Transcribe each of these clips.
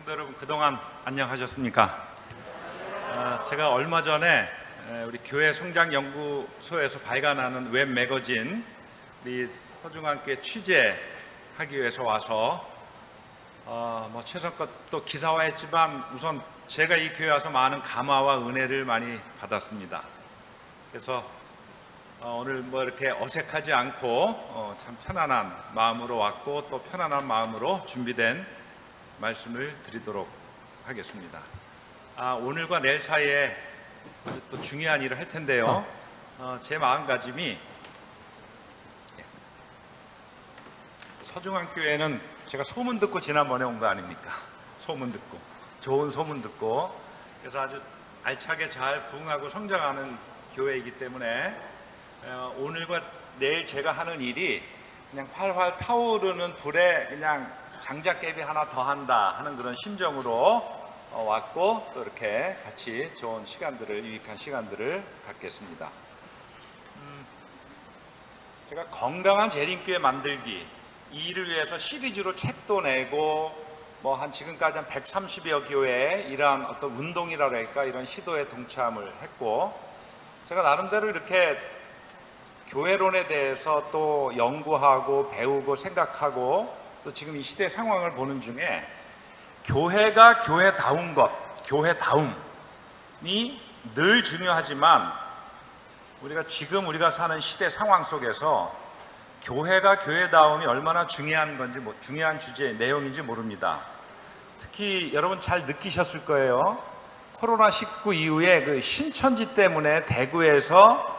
성도 여러분, 그동안 안녕하셨습니까? 제가 얼마 전에 우리 교회 성장연구소에서 발간하는 웹 매거진 우리 서중환교회 취재하기 위해서 와서 최선껏 또 기사화했지만 우선 제가 이 교회 와서 많은 감화와 은혜를 많이 받았습니다. 그래서 오늘 이렇게 어색하지 않고 참 편안한 마음으로 왔고 또 편안한 마음으로 준비된 말씀을 드리도록 하겠습니다. 오늘과 내일 사이에 아주 또 중요한 일을 할 텐데요. 제 마음가짐이 서중환교회는 제가 소문 듣고 지난번에 온 거 아닙니까? 소문 듣고, 좋은 소문 듣고, 그래서 아주 알차게 잘 부흥하고 성장하는 교회이기 때문에 오늘과 내일 제가 하는 일이 그냥 활활 타오르는 불에 그냥 장작개비 하나 더 한다 하는 그런 심정으로 왔고, 또 이렇게 같이 좋은 시간들을, 유익한 시간들을 갖겠습니다. 제가 건강한 재림교회 만들기, 이 일을 위해서 시리즈로 책도 내고 지금까지 한 130여 교회에 이러한 어떤 운동이라고 할까, 이런 시도에 동참을 했고, 제가 나름대로 이렇게 교회론에 대해서 또 연구하고 배우고 생각하고 또 지금 이 시대 상황을 보는 중에 교회가 교회다운 것, 교회다움이 늘 중요하지만 우리가 사는 시대 상황 속에서 교회가 교회다움이 얼마나 중요한 건지, 중요한 주제의 내용인지 모릅니다. 특히 여러분 잘 느끼셨을 거예요. 코로나19 이후에 그 신천지 때문에 대구에서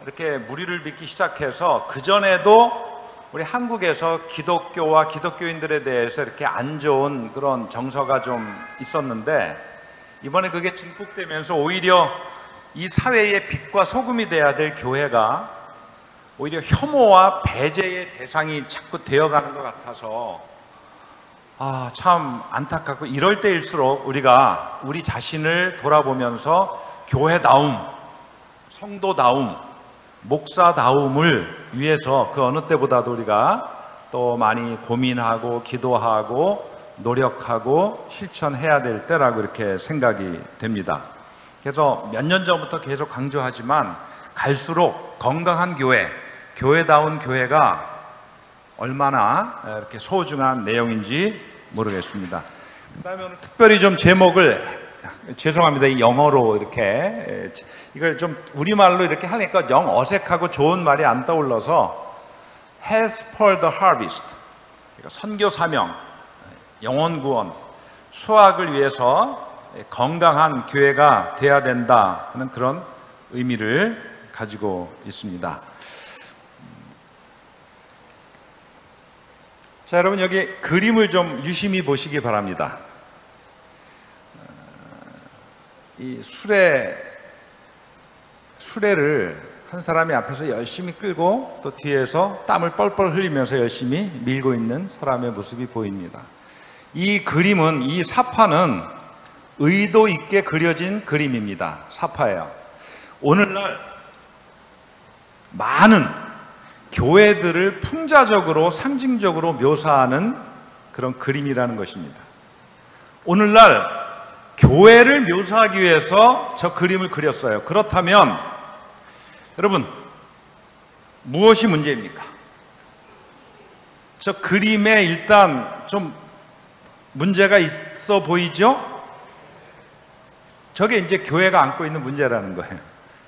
이렇게 무리를 빚기 시작해서 그전에도 우리 한국에서 기독교와 기독교인들에 대해서 이렇게 안 좋은 그런 정서가 좀 있었는데, 이번에 그게 증폭되면서 오히려 이 사회의 빛과 소금이 돼야 될 교회가 오히려 혐오와 배제의 대상이 자꾸 되어가는 것 같아서 참 안타깝고, 이럴 때일수록 우리가 우리 자신을 돌아보면서 교회다움, 성도다움, 목사다움을 위해서 그 어느 때보다도 우리가 또 많이 고민하고 기도하고 노력하고 실천해야 될 때라고 이렇게 생각이 됩니다. 그래서 몇 년 전부터 계속 강조하지만 갈수록 건강한 교회, 교회다운 교회가 얼마나 이렇게 소중한 내용인지 모르겠습니다. 그 다음에 오늘 특별히 좀 제목을, 죄송합니다, 이 영어로 이렇게 이걸 좀 우리말로 이렇게 하니까 영 어색하고 좋은 말이 안 떠올라서 Health for the Harvest, 그러니까 선교 사명, 영혼 구원, 수확을 위해서 건강한 교회가 돼야 된다 하는 그런 의미를 가지고 있습니다. 자, 여러분 여기 그림을 좀 유심히 보시기 바랍니다. 이 수레를 한 사람이 앞에서 열심히 끌고 또 뒤에서 땀을 뻘뻘 흘리면서 열심히 밀고 있는 사람의 모습이 보입니다. 이 그림은, 이 사파는 의도 있게 그려진 그림입니다. 사파예요. 오늘날 많은 교회들을 풍자적으로 상징적으로 묘사하는 그런 그림이라는 것입니다. 오늘날 교회를 묘사하기 위해서 저 그림을 그렸어요. 그렇다면 여러분, 무엇이 문제입니까? 저 그림에 일단 좀 문제가 있어 보이죠? 저게 이제 교회가 안고 있는 문제라는 거예요.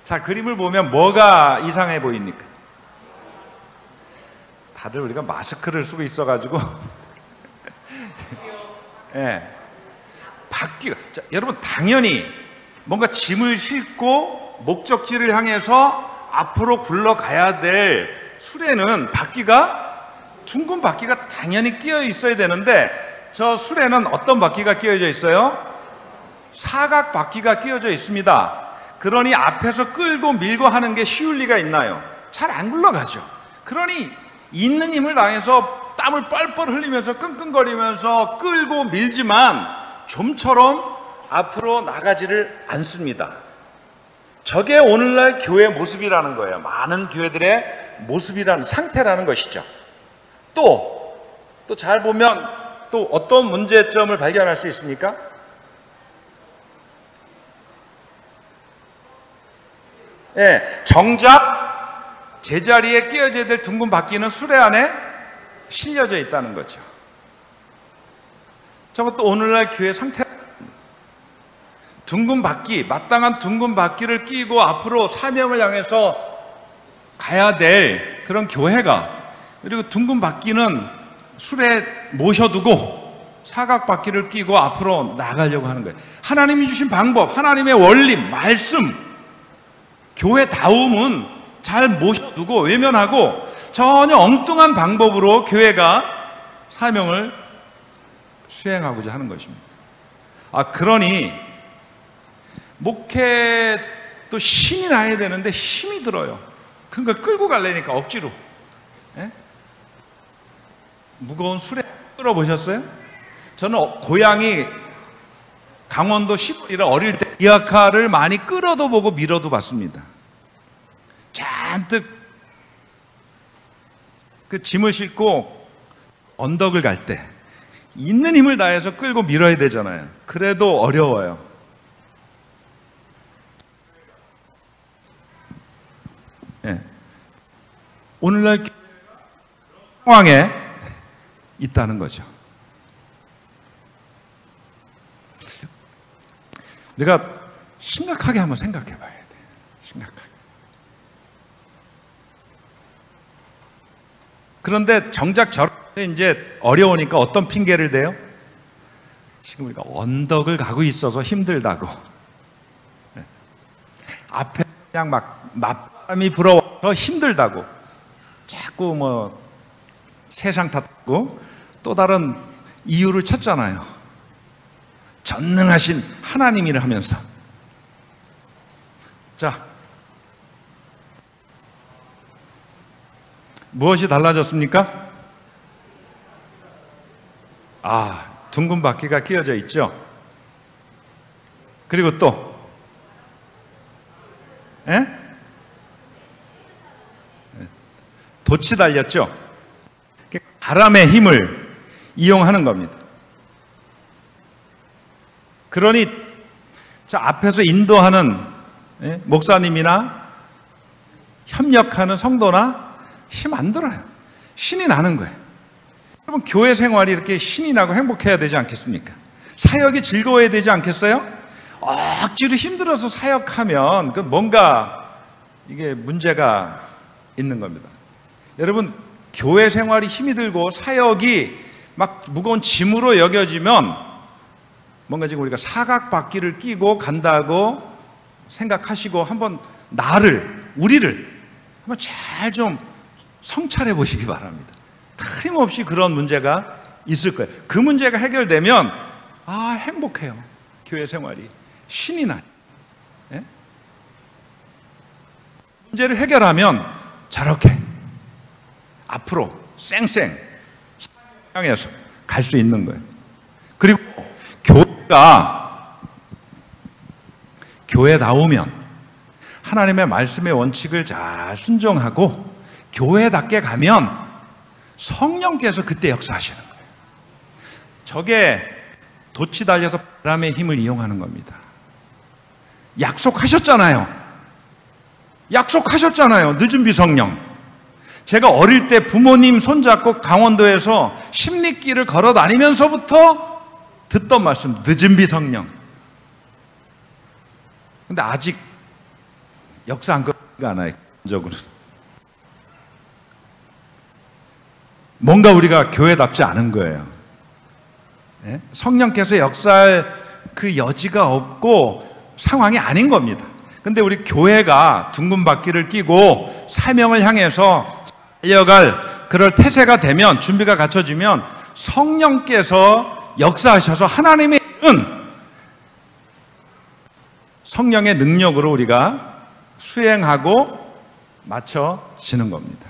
자, 그림을 보면 뭐가 이상해 보입니까? 다들 우리가 마스크를 쓰고 있어가지고 예. 자, 여러분 당연히 뭔가 짐을 싣고 목적지를 향해서 앞으로 굴러가야 될 수레는 둥근 바퀴가 당연히 끼어 있어야 되는데, 저 수레는 어떤 바퀴가 끼어져 있어요? 사각 바퀴가 끼어져 있습니다. 그러니 앞에서 끌고 밀고 하는 게 쉬울 리가 있나요? 잘 안 굴러가죠. 그러니 있는 힘을 다해서 땀을 뻘뻘 흘리면서 끙끙거리면서 끌고 밀지만 좀처럼 앞으로 나가지를 않습니다. 저게 오늘날 교회 모습이라는 거예요. 많은 교회들의 모습이라는 상태라는 것이죠. 또 잘 보면 또 어떤 문제점을 발견할 수 있습니까? 예, 정작 제자리에 끼어져야 될 둥근 바퀴는 수레 안에 실려져 있다는 거죠. 저것도 오늘날 교회 상태. 둥근 바퀴, 마땅한 둥근 바퀴를 끼고 앞으로 사명을 향해서 가야 될 그런 교회가, 그리고 둥근 바퀴는 수레에 모셔두고 사각 바퀴를 끼고 앞으로 나가려고 하는 거예요. 하나님이 주신 방법, 하나님의 원리, 말씀, 교회다움은 잘 모셔두고 외면하고 전혀 엉뚱한 방법으로 교회가 사명을 수행하고자 하는 것입니다. 그러니 목회도 신이 나야 되는데 힘이 들어요. 그러니까 끌고 가려니까 억지로. 예? 무거운 수레 끌어보셨어요? 저는 고향이 강원도 시골이라 어릴 때 리아카를 많이 끌어도 보고 밀어도 봤습니다. 잔뜩 그 짐을 싣고 언덕을 갈 때 있는 힘을 다해서 끌고 밀어야 되잖아요. 그래도 어려워요. 예. 오늘날 상황에 있다는 거죠. 우리가 심각하게 한번 생각해 봐야 돼. 심각하게. 그런데 정작 저렇게 이제 어려우니까 어떤 핑계를 대요? 지금 우리가 언덕을 가고 있어서 힘들다고. 네. 앞에 그냥 막 맞바람이 불어와서 힘들다고. 자꾸 뭐 세상 탓하고 또 다른 이유를 찾잖아요. 전능하신 하나님이라 하면서. 자, 무엇이 달라졌습니까? 둥근 바퀴가 끼어져 있죠. 그리고 또 돛이 달렸죠. 바람의 힘을 이용하는 겁니다. 그러니 저 앞에서 인도하는 목사님이나 협력하는 성도나 힘 안 들어요. 신이 나는 거예요. 여러분, 교회 생활이 이렇게 신이 나고 행복해야 되지 않겠습니까? 사역이 즐거워야 되지 않겠어요? 억지로 힘들어서 사역하면 그 뭔가 이게 문제가 있는 겁니다. 여러분, 교회 생활이 힘이 들고 사역이 막 무거운 짐으로 여겨지면 뭔가 지금 우리가 사각바퀴를 끼고 간다고 생각하시고 한번 우리를 한번 잘 좀 성찰해 보시기 바랍니다. 틀림없이 그런 문제가 있을 거예요. 그 문제가 해결되면 행복해요. 교회 생활이 신이 나요. 예? 문제를 해결하면 저렇게 앞으로 쌩쌩 향해서 갈 수 있는 거예요. 그리고 교회 나오면 하나님의 말씀의 원칙을 잘 순종하고 교회답게 가면 성령께서 그때 역사하시는 거예요. 저게 돛이 달려서 바람의 힘을 이용하는 겁니다. 약속하셨잖아요. 늦은 비성령. 제가 어릴 때 부모님 손잡고 강원도에서 십리길을 걸어 다니면서부터 듣던 말씀, 늦은 비성령. 근데 아직 역사 안 끝나가 않아요. 적으로. 뭔가 우리가 교회답지 않은 거예요. 네? 성령께서 역사할 그 여지가 없고 상황이 아닌 겁니다. 근데 우리 교회가 둥근 바퀴를 끼고 사명을 향해서 달려갈 그럴 태세가 되면, 준비가 갖춰지면 성령께서 역사하셔서 하나님의 성령의 능력으로 우리가 수행하고 맞춰지는 겁니다.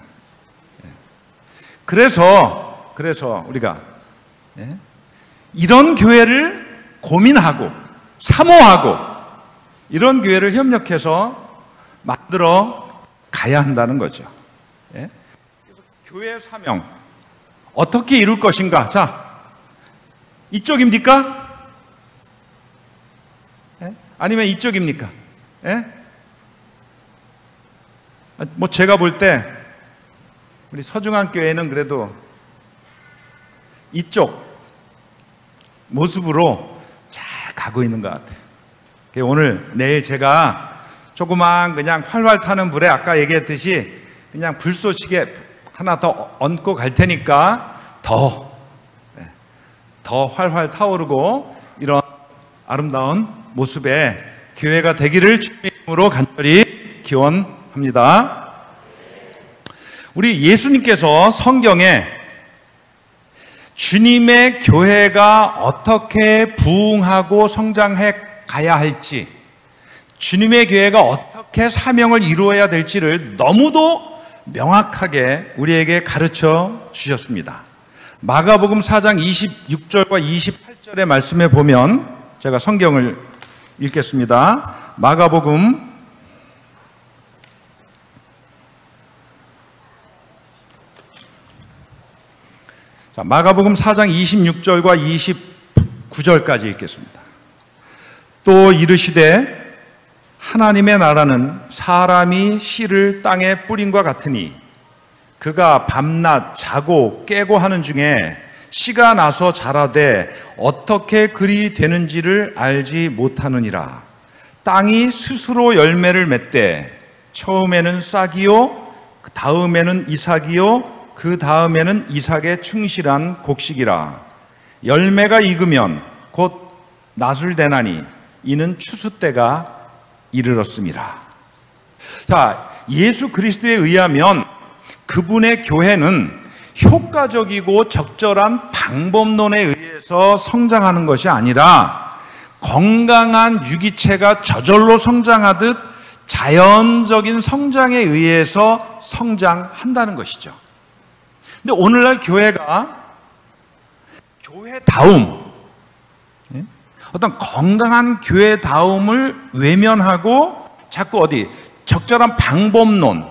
그래서 우리가 이런 교회를 고민하고 사모하고 이런 교회를 협력해서 만들어 가야 한다는 거죠. 그래서 교회 사명 어떻게 이룰 것인가? 자, 이쪽입니까? 예? 아니면 이쪽입니까? 예? 뭐 제가 볼 때 우리 서중한 교회는 그래도 이쪽 모습으로 잘 가고 있는 것 같아요. 오늘 내일 제가 조그만 그냥 활활 타는 불에 아까 얘기했듯이 그냥 불쏘시개 하나 더 얹고 갈 테니까 더 활활 타오르고 이런 아름다운 모습의 교회가 되기를 주님의 이름으로 간절히 기원합니다. 우리 예수님께서 성경에 주님의 교회가 어떻게 부흥하고 성장해 가야 할지, 주님의 교회가 어떻게 사명을 이루어야 될지를 너무도 명확하게 우리에게 가르쳐 주셨습니다. 마가복음 4장 26절과 28절의 말씀에 보면 제가 성경을 읽겠습니다. 마가복음 4장 26절과 29절까지 읽겠습니다. 또 이르시되 하나님의 나라는 사람이 씨를 땅에 뿌림과 같으니 그가 밤낮 자고 깨고 하는 중에 씨가 나서 자라되 어떻게 그리 되는지를 알지 못하느니라. 땅이 스스로 열매를 맺되 처음에는 싹이요 그 다음에는 이삭이요 그 다음에는 이삭에 충실한 곡식이라. 열매가 익으면 곧 낫을 대나니 이는 추수 때가 이르렀음이라. 자, 예수 그리스도에 의하면 그분의 교회는 효과적이고 적절한 방법론에 의해서 성장하는 것이 아니라 건강한 유기체가 저절로 성장하듯 자연적인 성장에 의해서 성장한다는 것이죠. 근데 오늘날 교회가 교회다움, 어떤 건강한 교회다움을 외면하고 자꾸 어디 적절한 방법론,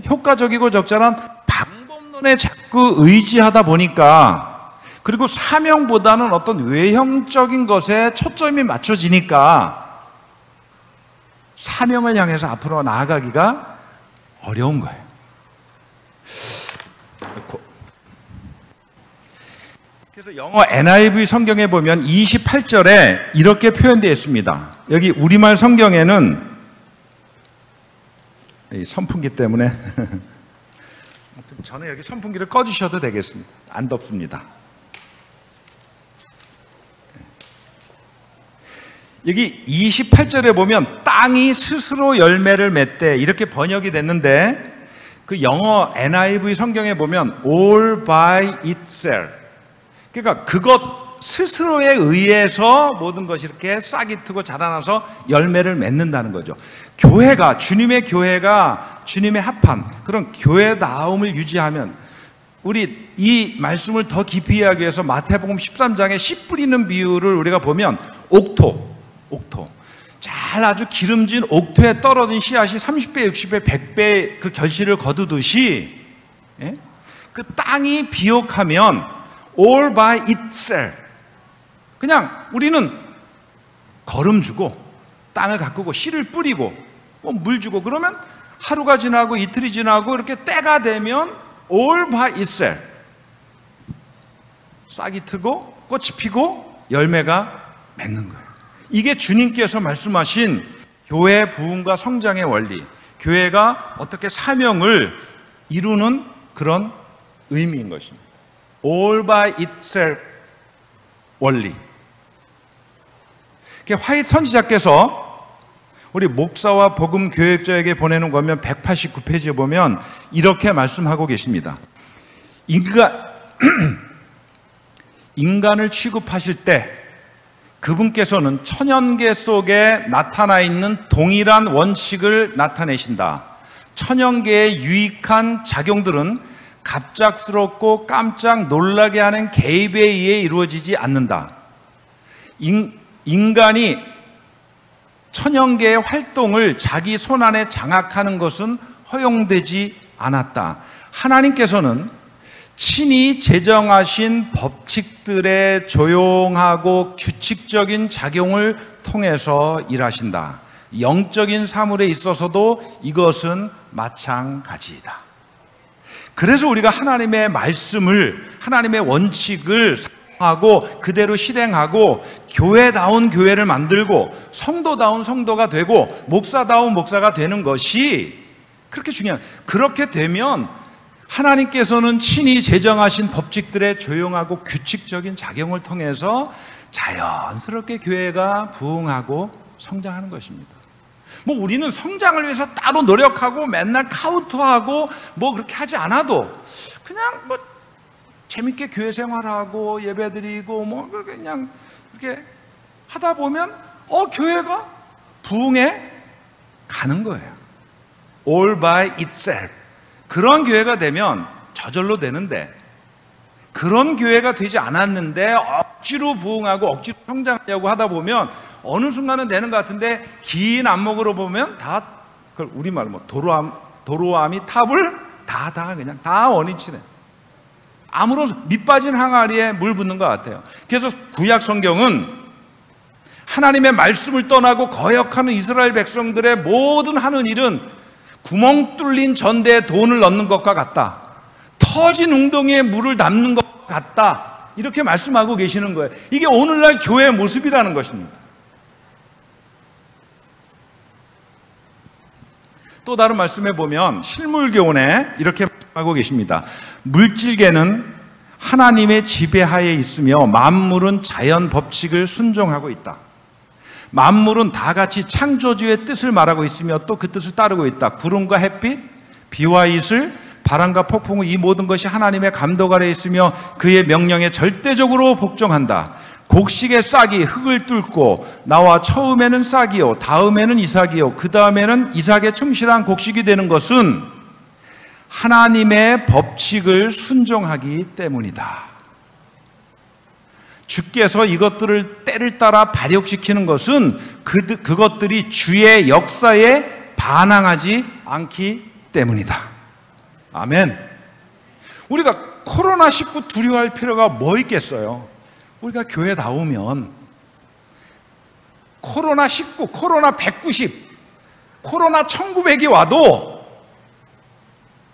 효과적이고 적절한 방법론에 자꾸 의지하다 보니까, 그리고 사명보다는 어떤 외형적인 것에 초점이 맞춰지니까 사명을 향해서 앞으로 나아가기가 어려운 거예요. 그래서 영어 NIV 성경에 보면 28절에 이렇게 표현되어 있습니다. 여기 우리말 성경에는 이 선풍기 때문에 저는 여기 선풍기를 꺼주셔도 되겠습니다. 안 덥습니다. 여기 28절에 보면 땅이 스스로 열매를 맺되 이렇게 번역이 됐는데, 그 영어 NIV 성경에 보면 all by itself, 그러니까 그것 스스로에 의해서 모든 것이 이렇게 싹이 트고 자라나서 열매를 맺는다는 거죠. 교회가, 주님의 교회가 주님의 합한 그런 교회다움을 유지하면, 우리 이 말씀을 더 깊이 이해하기 위해서 마태복음 13장에 씨 뿌리는 비유를 우리가 보면 옥토 잘 아주 기름진 옥토에 떨어진 씨앗이 30배, 60배, 100배 그 결실을 거두듯이, 그 땅이 비옥하면 all by itself, 그냥 우리는 거름 주고 땅을 가꾸고 씨를 뿌리고 물 주고 그러면 하루가 지나고 이틀이 지나고 이렇게 때가 되면 all by itself 싹이 트고 꽃이 피고 열매가 맺는 거예요. 이게 주님께서 말씀하신 교회 부흥과 성장의 원리, 교회가 어떻게 사명을 이루는 그런 의미인 것입니다. all by itself 원리. 화이트 선지자께서 우리 목사와 복음 교역자에게 보내는 거면 189페이지에 보면 이렇게 말씀하고 계십니다. 인간을 취급하실 때 그분께서는 천연계 속에 나타나 있는 동일한 원칙을 나타내신다. 천연계의 유익한 작용들은 갑작스럽고 깜짝 놀라게 하는 개입에 의해 이루어지지 않는다. 인간이 천연계의 활동을 자기 손안에 장악하는 것은 허용되지 않았다. 하나님께서는 친히 제정하신 법칙들의 조용하고 규칙적인 작용을 통해서 일하신다. 영적인 사물에 있어서도 이것은 마찬가지이다. 그래서 우리가 하나님의 말씀을, 하나님의 원칙을 하고 그대로 실행하고 교회다운 교회를 만들고 성도다운 성도가 되고 목사다운 목사가 되는 것이 그렇게 중요해요. 그렇게 되면 하나님께서는 친히 제정하신 법칙들의 조용하고 규칙적인 작용을 통해서 자연스럽게 교회가 부흥하고 성장하는 것입니다. 뭐 우리는 성장을 위해서 따로 노력하고 맨날 카운트하고 뭐 그렇게 하지 않아도 그냥 뭐 재밌게 교회 생활하고 예배드리고 뭐 그냥 이렇게 하다 보면 교회가 부흥해 가는 거예요. All by itself. 그런 교회가 되면 저절로 되는데, 그런 교회가 되지 않았는데 억지로 부흥하고 억지로 성장하려고 하다 보면 어느 순간은 되는 것 같은데 긴 안목으로 보면 다 그걸 우리말로 뭐 도로암이 탑을 그냥 다 원위치네. 아무런 밑 빠진 항아리에 물 붓는 것 같아요. 그래서 구약 성경은 하나님의 말씀을 떠나고 거역하는 이스라엘 백성들의 모든 하는 일은 구멍 뚫린 전대에 돈을 넣는 것과 같다. 터진 웅덩이에 물을 담는 것 같다. 이렇게 말씀하고 계시는 거예요. 이게 오늘날 교회의 모습이라는 것입니다. 또 다른 말씀에 보면 실물교훈에 이렇게 말씀하고 계십니다. 물질계는 하나님의 지배하에 있으며 만물은 자연 법칙을 순종하고 있다. 만물은 다 같이 창조주의 뜻을 말하고 있으며 또 그 뜻을 따르고 있다. 구름과 햇빛, 비와 이슬, 바람과 폭풍, 이 모든 것이 하나님의 감독 아래 있으며 그의 명령에 절대적으로 복종한다. 곡식의 싹이 흙을 뚫고 나와 처음에는 싹이요 다음에는 이삭이요 그 다음에는 이삭에 충실한 곡식이 되는 것은 하나님의 법칙을 순종하기 때문이다. 주께서 이것들을 때를 따라 발육시키는 것은 그것들이 주의 역사에 반항하지 않기 때문이다. 아멘. 우리가 코로나19 두려워할 필요가 뭐 있겠어요? 우리가 교회 나오면 코로나19, 코로나 190, 코로나 1900이 와도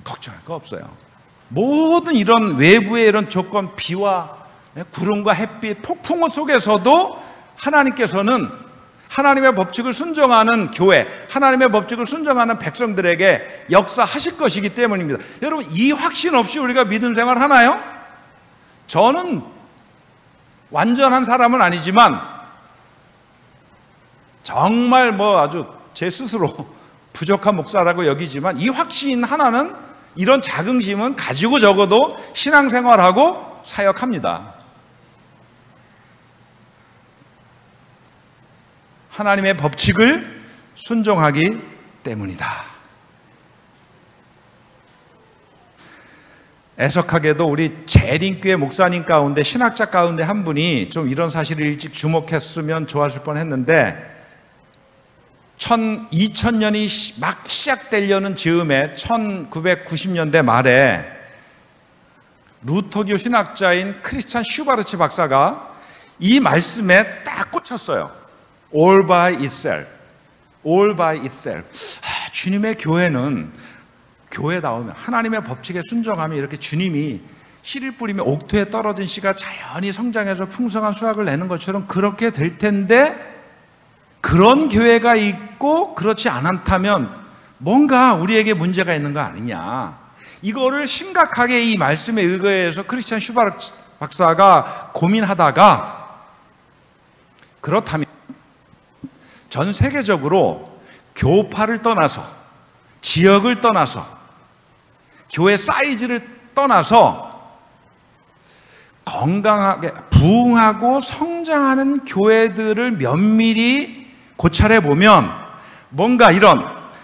걱정할 거 없어요. 모든 이런 외부의 이런 조건, 비와 구름과 햇빛, 폭풍 속에서도 하나님께서는 하나님의 법칙을 순종하는 교회, 하나님의 법칙을 순종하는 백성들에게 역사하실 것이기 때문입니다. 여러분, 이 확신 없이 우리가 믿음 생활 하나요? 저는 완전한 사람은 아니지만 정말 뭐 아주 제 스스로 부족한 목사라고 여기지만 이 확신 하나는, 이런 자긍심은 가지고 적어도 신앙생활하고 사역합니다. 하나님의 법칙을 순종하기 때문이다. 애석하게도 우리 재림교회 목사님 가운데, 신학자 가운데 한 분이 좀 이런 사실을 일찍 주목했으면 좋았을 뻔했는데 2000년이 막 시작되려는 즈음에 1990년대 말에 루터교 신학자인 크리스찬 슈바르츠 박사가 이 말씀에 딱 꽂혔어요. All by itself. All by itself. 주님의 교회는 교회 나오면 하나님의 법칙에 순종하면 이렇게 주님이 씨를 뿌리면 옥토에 떨어진 씨가 자연히 성장해서 풍성한 수확을 내는 것처럼 그렇게 될 텐데, 그런 교회가 있고 그렇지 않다면 뭔가 우리에게 문제가 있는 거 아니냐. 이거를 심각하게 이 말씀에 의거해서 크리스찬 슈바르츠 박사가 고민하다가, 그렇다면 전 세계적으로 교파를 떠나서, 지역을 떠나서, 교회 사이즈를 떠나서 건강하게 부흥하고 성장하는 교회들을 면밀히 고찰해 보면 뭔가 이런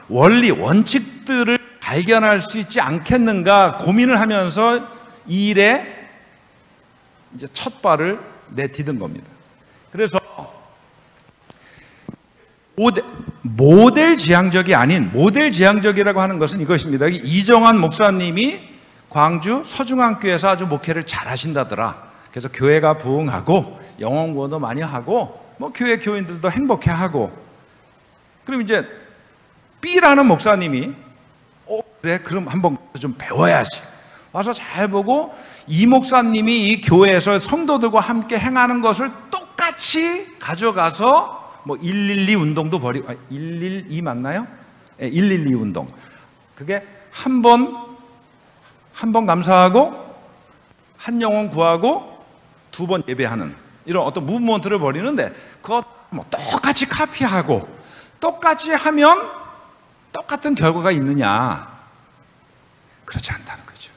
원리, 원칙들을 발견할 수 있지 않겠는가 고민을 하면서 이 일에 이제 첫 발을 내디딘 겁니다. 그래서 모델 지향적이 아닌, 모델 지향적이라고 하는 것은 이것입니다. 이정환 목사님이 광주 서중앙교회에서 아주 목회를 잘 하신다더라. 그래서 교회가 부흥하고 영혼 구원도 많이 하고 뭐 교회 교인들도 행복해하고. 그럼 이제 B라는 목사님이 그래 그럼 한번 좀 배워야지 와서 잘 보고, 이 목사님이 이 교회에서 성도들과 함께 행하는 것을 똑같이 가져가서 뭐 112 운동도 벌이고, 112 맞나요? 네, 112 운동. 그게 한 번 감사하고 한 영혼 구하고 2번 예배하는 이런 어떤 무브먼트를 벌이는데, 그거 뭐 똑같이 카피하고 똑같이 하면 똑같은 결과가 있느냐? 그렇지 않다는 거죠.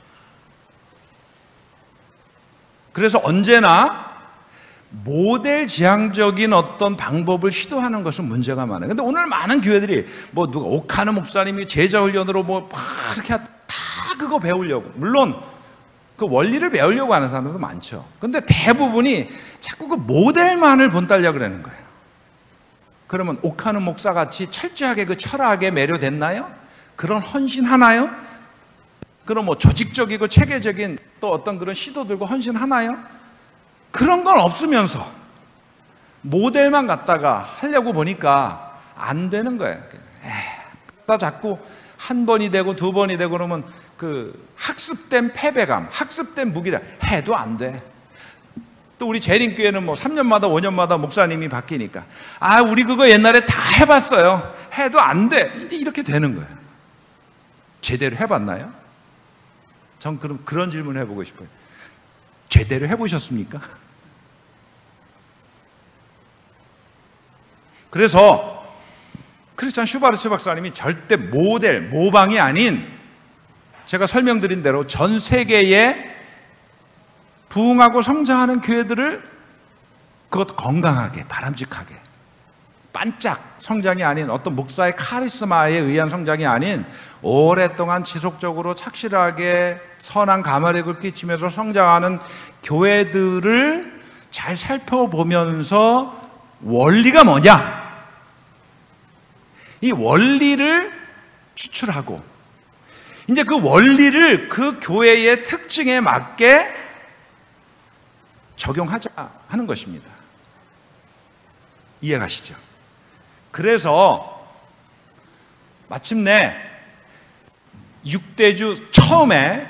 그래서 언제나 모델 지향적인 어떤 방법을 시도하는 것은 문제가 많아요. 근데 오늘 많은 교회들이 뭐 누가 옥하는 목사님이 제자 훈련으로 뭐 이렇게 다 그거 배우려고, 물론 그 원리를 배우려고 하는 사람들도 많죠. 근데 대부분이 자꾸 그 모델만을 본따려고 그러는 거예요. 그러면 옥하는 목사같이 철저하게 그 철학에 매료됐나요? 그런 헌신하나요? 그럼 뭐 조직적이고 체계적인 또 어떤 그런 시도들과 헌신하나요? 그런 건 없으면서 모델만 갖다가 하려고 보니까 안 되는 거예요. 나 자꾸 한 번이 되고 2번이 되고 그러면 그 학습된 패배감, 학습된 무기력 해도 안 돼. 또 우리 재림교회는 뭐 3년마다 5년마다 목사님이 바뀌니까 우리 그거 옛날에 다 해봤어요. 해도 안 돼. 이렇게 되는 거예요. 제대로 해봤나요? 전 그럼 그런 질문 해보고 싶어요. 제대로 해보셨습니까? 그래서 크리스찬 슈바르츠 박사님이 절대 모델, 모방이 아닌, 제가 설명드린 대로 전 세계에 부흥하고 성장하는 교회들을 그것 건강하게, 바람직하게, 반짝 성장이 아닌 어떤 목사의 카리스마에 의한 성장이 아닌 오랫동안 지속적으로 착실하게 선한 가마력을 끼치면서 성장하는 교회들을 잘 살펴보면서 원리가 뭐냐? 이 원리를 추출하고 이제 그 원리를 그 교회의 특징에 맞게 적용하자 하는 것입니다. 이해가시죠? 그래서 마침내 6대주 처음에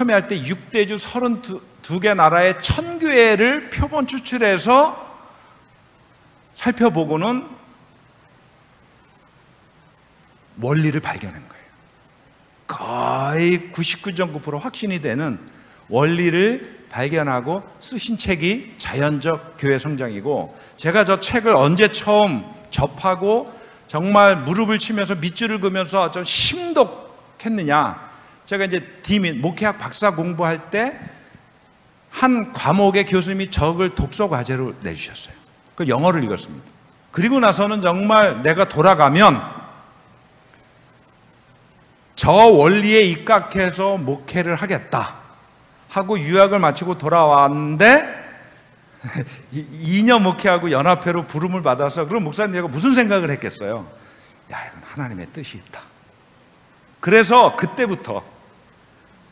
할 때 6대주 32개 나라의 1000교회를 표본 추출해서 살펴보고는 원리를 발견한 거예요. 거의 99.9% 확신이 되는 원리를 발견하고 쓰신 책이 자연적 교회 성장이고, 제가 저 책을 언제 처음 접하고 정말 무릎을 치면서 밑줄을 그으면서 좀 심독했느냐, 제가 이제 디민 목회학 박사 공부할 때 한 과목의 교수님이 저걸 독서 과제로 내주셨어요. 그 영어를 읽었습니다. 그리고 나서는 정말 내가 돌아가면 저 원리에 입각해서 목회를 하겠다 하고 유학을 마치고 돌아왔는데 2년 목회하고 연합회로 부름을 받아서, 그럼 목사님 내가 무슨 생각을 했겠어요? 야, 이건 하나님의 뜻이 있다. 그래서 그때부터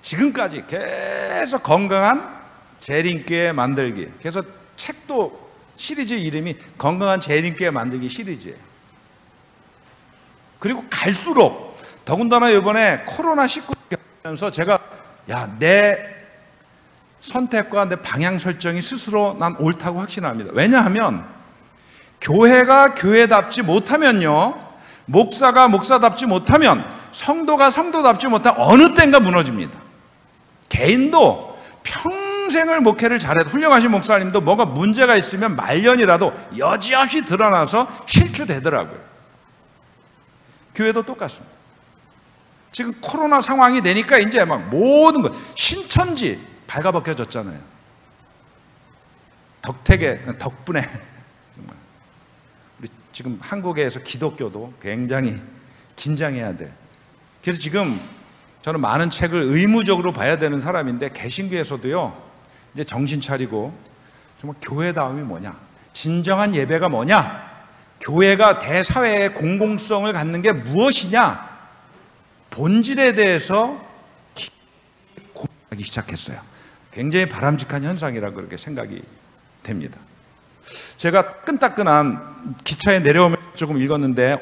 지금까지 계속 건강한 재림교회 만들기. 그래서 책도 시리즈 이름이 건강한 재림교회 만들기 시리즈예요. 그리고 갈수록 더군다나 이번에 코로나19 겪으면서 제가 내 선택과 내 방향 설정이 스스로 난 옳다고 확신합니다. 왜냐하면 교회가 교회답지 못하면요, 목사가 목사답지 못하면, 성도가 성도답지 못하면 어느 때인가 무너집니다. 개인도 평생을 목회를 잘해도, 훌륭하신 목사님도 뭐가 문제가 있으면 말년이라도 여지없이 드러나서 실추되더라고요. 교회도 똑같습니다. 지금 코로나 상황이 되니까 이제 막 모든 것 신천지 발가벗겨졌잖아요. 덕분에 정말 우리 지금 한국에서 기독교도 굉장히 긴장해야 돼. 그래서 지금 저는 많은 책을 의무적으로 봐야 되는 사람인데, 개신교에서도요 이제 정신 차리고 정말 교회다움이 뭐냐, 진정한 예배가 뭐냐, 교회가 대사회의 공공성을 갖는 게 무엇이냐, 본질에 대해서 하기 시작했어요. 굉장히 바람직한 현상이라고 그렇게 생각이 됩니다. 제가 끈따끈한 기차에 내려오면서 조금 읽었는데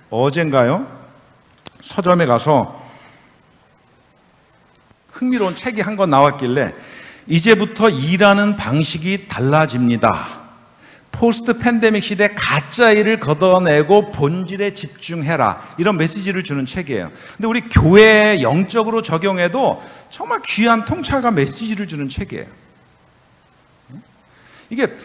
어젠가요? 서점에 가서 흥미로운 책이 한 권 나왔길래 이제부터 일하는 방식이 달라집니다. 포스트 팬데믹 시대 가짜 일을 걷어내고 본질에 집중해라. 이런 메시지를 주는 책이에요. 근데 우리 교회에 영적으로 적용해도 정말 귀한 통찰과 메시지를 주는 책이에요. 이게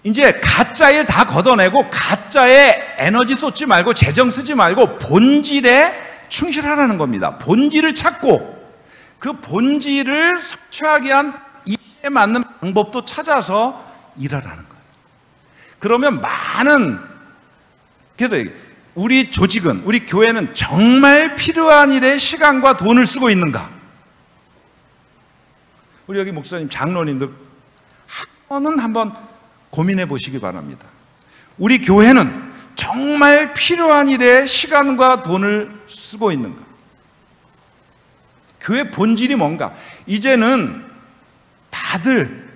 이제 가짜 일 다 걷어내고 가짜에 에너지 쏟지 말고 재정 쓰지 말고 본질에 충실하라는 겁니다. 본질을 찾고 그 본질을 성취하기 위한 이에 맞는 방법도 찾아서 일하라는 거예요. 그러면 그래서 우리 조직은, 우리 교회는 정말 필요한 일에 시간과 돈을 쓰고 있는가? 우리 여기 목사님, 장로님들 한번 고민해 보시기 바랍니다. 우리 교회는 정말 필요한 일에 시간과 돈을 쓰고 있는가? 교회 본질이 뭔가? 이제는 다들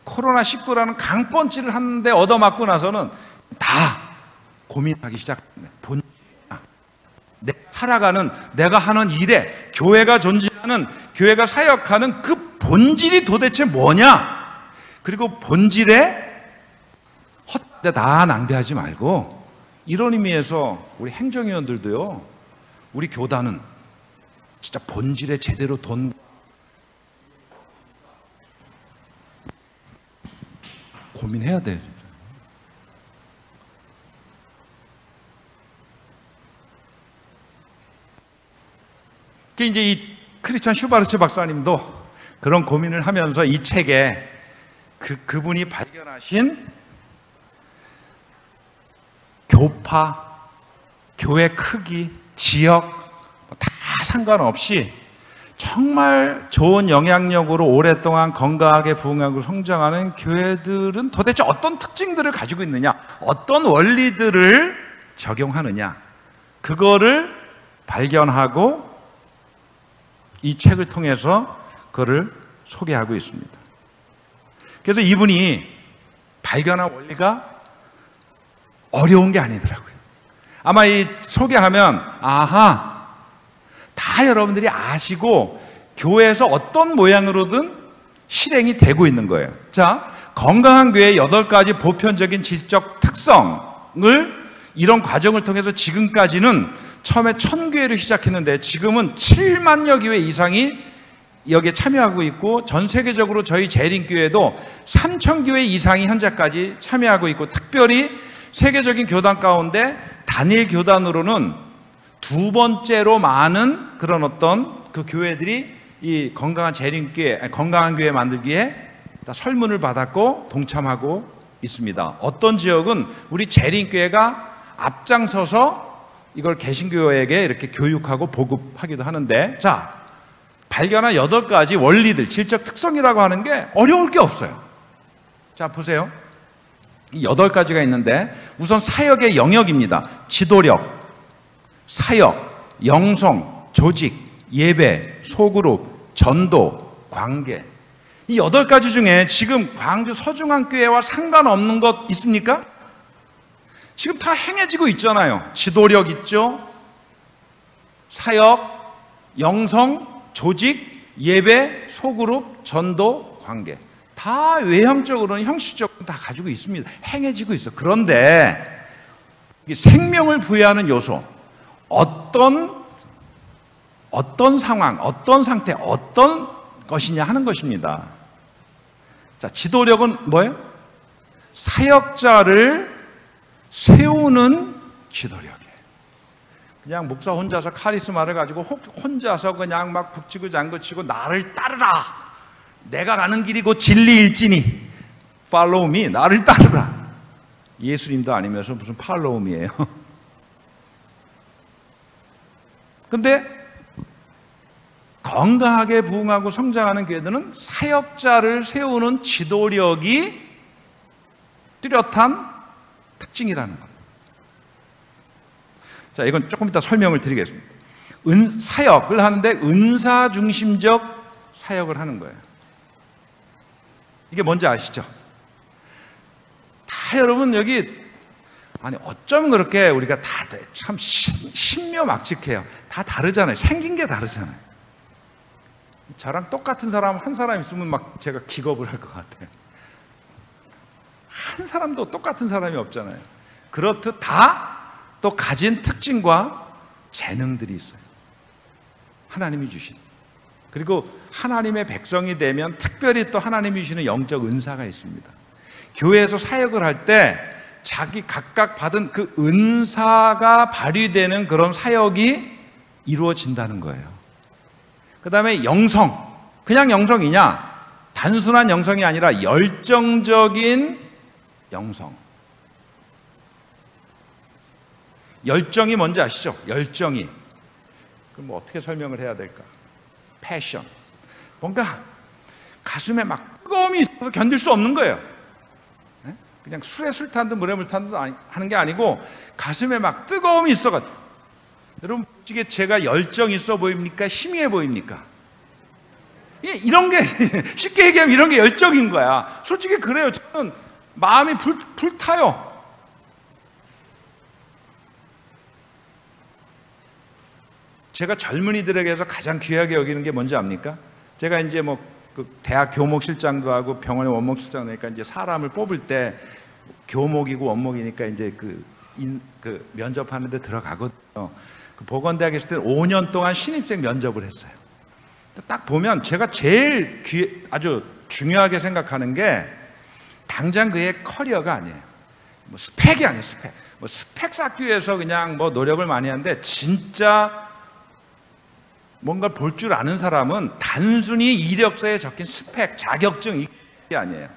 코로나19라는 강펀치를 하는데 얻어맞고 나서는 다 고민하기 시작합니다. 본질이야. 내가 살아가는, 내가 하는 일에, 교회가 존재하는, 교회가 사역하는 그 본질이 도대체 뭐냐? 그리고 본질에 헛되다 다 낭비하지 말고, 이런 의미에서 우리 행정위원들도요, 우리 교단은 진짜 본질에 제대로 돈 고민해야 돼요. 진짜. 그 이제 이 크리스찬 슈바르츠 박사님도 그런 고민을 하면서 이 책에 그분이 발견하신 교파, 교회 크기, 지역 다 상관없이 정말 좋은 영향력으로 오랫동안 건강하게 부흥하고 성장하는 교회들은 도대체 어떤 특징들을 가지고 있느냐, 어떤 원리들을 적용하느냐, 그거를 발견하고 이 책을 통해서 그거를 소개하고 있습니다. 그래서 이분이 발견한 원리가 어려운 게 아니더라고요. 아마 이 소개하면 다 여러분들이 아시고 교회에서 어떤 모양으로든 실행이 되고 있는 거예요. 자, 건강한 교회의 8가지 보편적인 질적 특성을 이런 과정을 통해서 지금까지는 처음에 1000교회를 시작했는데 지금은 7만여 교회 이상이 여기에 참여하고 있고 전 세계적으로 저희 재림교회도 3000교회 이상이 현재까지 참여하고 있고 특별히 세계적인 교단 가운데 단일 교단으로는 2번째로 많은 그런 어떤 그 교회들이 이 건강한 재림교회, 건강한 교회 만들기에 다 설문을 받았고 동참하고 있습니다. 어떤 지역은 우리 재림교회가 앞장서서 이걸 개신교회에게 이렇게 교육하고 보급하기도 하는데, 자, 발견한 8가지 원리들, 질적 특성이라고 하는 게 어려울 게 없어요. 자, 보세요. 이 8가지가 있는데 우선 사역의 영역입니다. 지도력, 사역, 영성, 조직, 예배, 소그룹, 전도, 관계. 이 8가지 중에 지금 광주 서중앙교회와 상관없는 것 있습니까? 지금 다 행해지고 있잖아요. 지도력 있죠? 사역, 영성, 조직, 예배, 소그룹, 전도, 관계. 다 외형적으로는 형식적으로 다 가지고 있습니다. 행해지고 있어. 그런데 생명을 부여하는 요소, 어떤 상황, 어떤 상태, 어떤 것이냐 하는 것입니다. 자, 지도력은 뭐예요? 사역자를 세우는 지도력이에요. 그냥 목사 혼자서 카리스마를 가지고 혼자서 그냥 막 북치고 장구치고 나를 따르라. 내가 가는 길이 곧 진리일지니 Follow me. 나를 따르라. 예수님도 아니면서 무슨 Follow me예요. 근데 건강하게 부흥하고 성장하는 교회들은 사역자를 세우는 지도력이 뚜렷한 특징이라는 겁니다. 자, 이건 조금 이따 설명을 드리겠습니다. 사역을 하는데 은사 중심적 사역을 하는 거예요. 이게 뭔지 아시죠? 다 여러분 여기 아니 어쩜 그렇게 우리가 다 참 신묘막측해요. 다 다르잖아요. 생긴 게 다르잖아요. 저랑 똑같은 사람 한 사람 있으면 막 제가 기겁을 할 것 같아요. 한 사람도 똑같은 사람이 없잖아요. 그렇듯 다 또 가진 특징과 재능들이 있어요. 하나님이 주신. 그리고 하나님의 백성이 되면 특별히 또 하나님이 주시는 영적 은사가 있습니다. 교회에서 사역을 할 때 자기 각각 받은 그 은사가 발휘되는 그런 사역이 이루어진다는 거예요. 그 다음에 영성. 그냥 영성이냐? 단순한 영성이 아니라 열정적인 영성. 열정이 뭔지 아시죠? 열정이. 그럼 뭐 어떻게 설명을 해야 될까? 패션. 뭔가 가슴에 막 뜨거움이 있어서 견딜 수 없는 거예요. 그냥 술에 술 탄 듯 물에 물 탄 듯 하는 게 아니고 가슴에 막 뜨거움이 있어가지고. 여러분 솔직히 제가 열정이 있어 보입니까? 희미해 보입니까? 이런 게 쉽게 얘기하면 이런 게 열정인 거야. 솔직히 그래요. 저는 마음이 불타요. 제가 젊은이들에게서 가장 귀하게 여기는 게 뭔지 압니까? 제가 이제 뭐 그 대학 교목실장도 하고 병원에 원목실장 되니까 이제 사람을 뽑을 때 교목이고 원목이니까 이제 그 면접하는 데 들어가거든요. 그 보건대학에 있을 때는 5년 동안 신입생 면접을 했어요. 딱 보면 제가 제일 아주 중요하게 생각하는 게 당장 그의 커리어가 아니에요. 뭐 스펙이 아니에요. 스펙. 뭐 스펙 쌓기 위해서 그냥 뭐 노력을 많이 하는데 진짜 뭔가를 볼 줄 아는 사람은 단순히 이력서에 적힌 스펙, 자격증 이게 아니에요.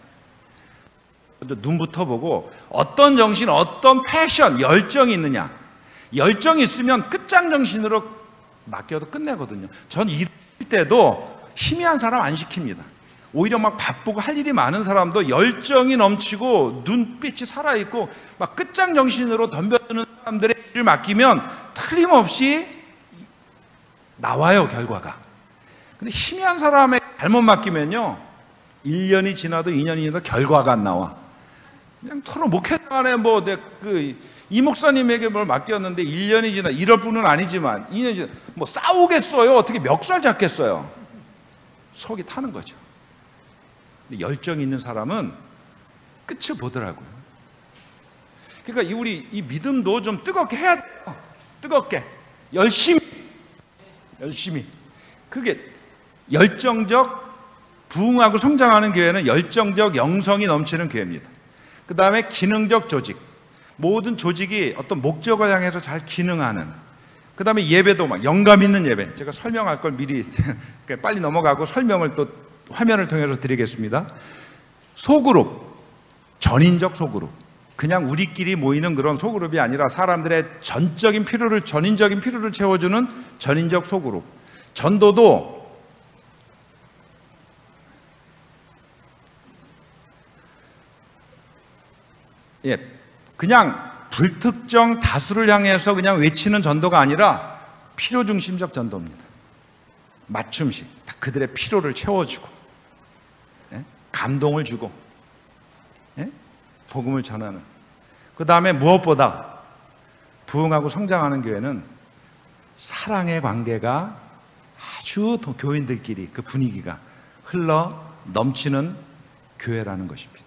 눈부터 보고 어떤 정신, 어떤 패션, 열정이 있느냐. 열정이 있으면 끝장정신으로 맡겨도 끝내거든요. 전 일할 때도 희미한 사람 안 시킵니다. 오히려 막 바쁘고 할 일이 많은 사람도 열정이 넘치고 눈빛이 살아있고 막 끝장정신으로 덤벼드는 사람들의 일을 맡기면 틀림없이 나와요, 결과가. 근데 희미한 사람에 잘못 맡기면요 1년이 지나도 2년이 지나도 결과가 안 나와. 그냥 서로 목회장안에 뭐 이 목사님에게 뭘 맡겼는데 1년이 지나 이럴 뿐은 아니지만 2년이 지나 뭐 싸우겠어요? 어떻게 멱살 잡겠어요? 속이 타는 거죠. 근데 열정이 있는 사람은 끝을 보더라고요. 그러니까 우리 이 믿음도 좀 뜨겁게 해야 돼요. 뜨겁게 열심히 그게 열정적 부흥하고 성장하는 교회는 열정적 영성이 넘치는 교회입니다. 그 다음에 기능적 조직. 모든 조직이 어떤 목적을 향해서 잘 기능하는. 그 다음에 예배도 막 영감 있는 예배. 제가 설명할 걸 미리 빨리 넘어가고 설명을 또 화면을 통해서 드리겠습니다. 소그룹, 전인적 소그룹. 그냥 우리끼리 모이는 그런 소그룹이 아니라 사람들의 전적인 필요를, 전인적인 필요를 채워주는 전인적 소그룹. 전도도 그냥 불특정 다수를 향해서 그냥 외치는 전도가 아니라 필요 중심적 전도입니다. 맞춤식, 그들의 필요를 채워주고 감동을 주고 복음을 전하는. 그 다음에 무엇보다 부흥하고 성장하는 교회는 사랑의 관계가 아주 교인들끼리 그 분위기가 흘러 넘치는 교회라는 것입니다.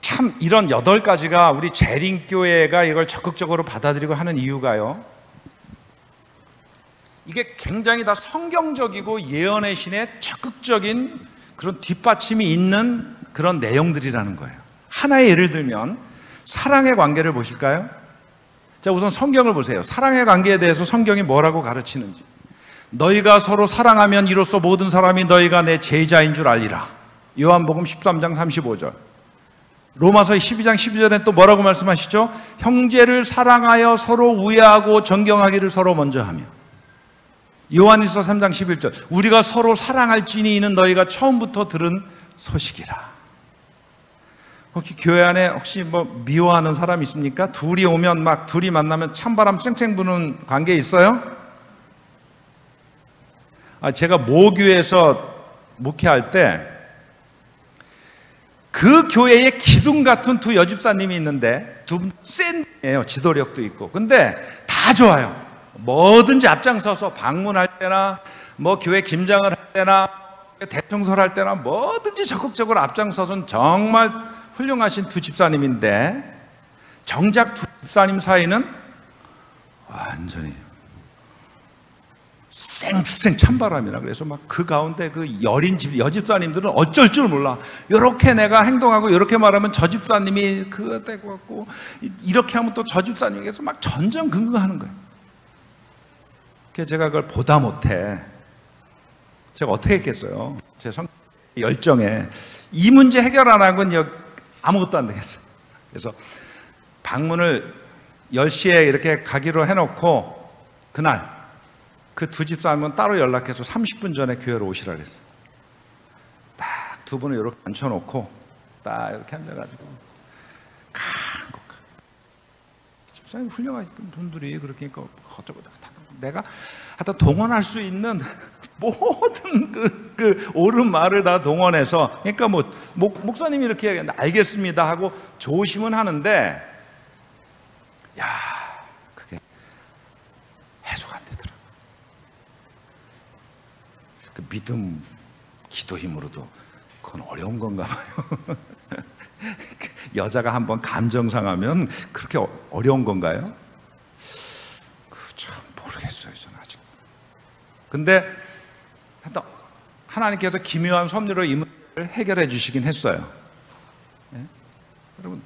참 이런 8가지가 우리 재림교회가 이걸 적극적으로 받아들이고 하는 이유가요, 이게 굉장히 다 성경적이고 예언의 신의 적극적인 그런 뒷받침이 있는 그런 내용들이라는 거예요. 하나의 예를 들면 사랑의 관계를 보실까요? 자, 우선 성경을 보세요. 사랑의 관계에 대해서 성경이 뭐라고 가르치는지. 너희가 서로 사랑하면 이로써 모든 사람이 너희가 내 제자인 줄 알리라. 요한복음 13장 35절. 로마서 12장 12절에 또 뭐라고 말씀하시죠? 형제를 사랑하여 서로 우애하고 존경하기를 서로 먼저 하며. 요한일서 3장 11절. 우리가 서로 사랑할지니 이는 너희가 처음부터 들은 소식이라. 혹시 교회 안에 혹시 뭐 미워하는 사람 있습니까? 둘이 오면 막 둘이 만나면 찬바람 쌩쌩 부는 관계 있어요? 제가 모교에서 목회할 때 그 교회에 기둥 같은 두 여집사님이 있는데 두 분 센 분이에요. 지도력도 있고. 근데 다 좋아요. 뭐든지 앞장서서 방문할 때나 뭐 교회 김장을 할 때나 대청소를 할 때나 뭐든지 적극적으로 앞장서서는 정말 훌륭하신 두 집사님인데, 정작 두 집사님 사이는 완전히 쌩쌩 찬바람이라. 그래서 막 그 가운데 그 여린 여집사님들은 어쩔 줄 몰라. 이렇게 내가 행동하고 이렇게 말하면 저 집사님이 그거 떼고 갖고 이렇게 하면 또 저 집사님에게서 막 전전긍긍하는 거예요. 그래서 제가 그걸 보다 못해 제가 어떻게 했겠어요? 제 성격 열정에 이 문제 해결 안 하고는 아무것도 안 되겠어요. 그래서 방문을 10시에 이렇게 가기로 해놓고 그날 그 두 집사님은 따로 연락해서 30분 전에 교회로 오시라 그랬어요. 딱 두 분을 이렇게 앉혀놓고 딱 이렇게 앉아가지고 집사님 훌륭하신 분들이 그렇게 어쩌고 내가 하여튼 동원할 수 있는 모든 그 옳은 말을 다 동원해서, 그러니까 뭐 목사님이 이렇게 얘기하는데 알겠습니다 하고 조심은 하는데, 야, 그게 해소가 안 되더라고요. 그 믿음, 기도 힘으로도 그건 어려운 건가 봐요. 여자가 한번 감정 상하면 그렇게 어려운 건가요? 참 모르겠어요, 저는 아직. 근데 하나님께서 기묘한 섭리로 이 문제를 해결해 주시긴 했어요. 네? 여러분,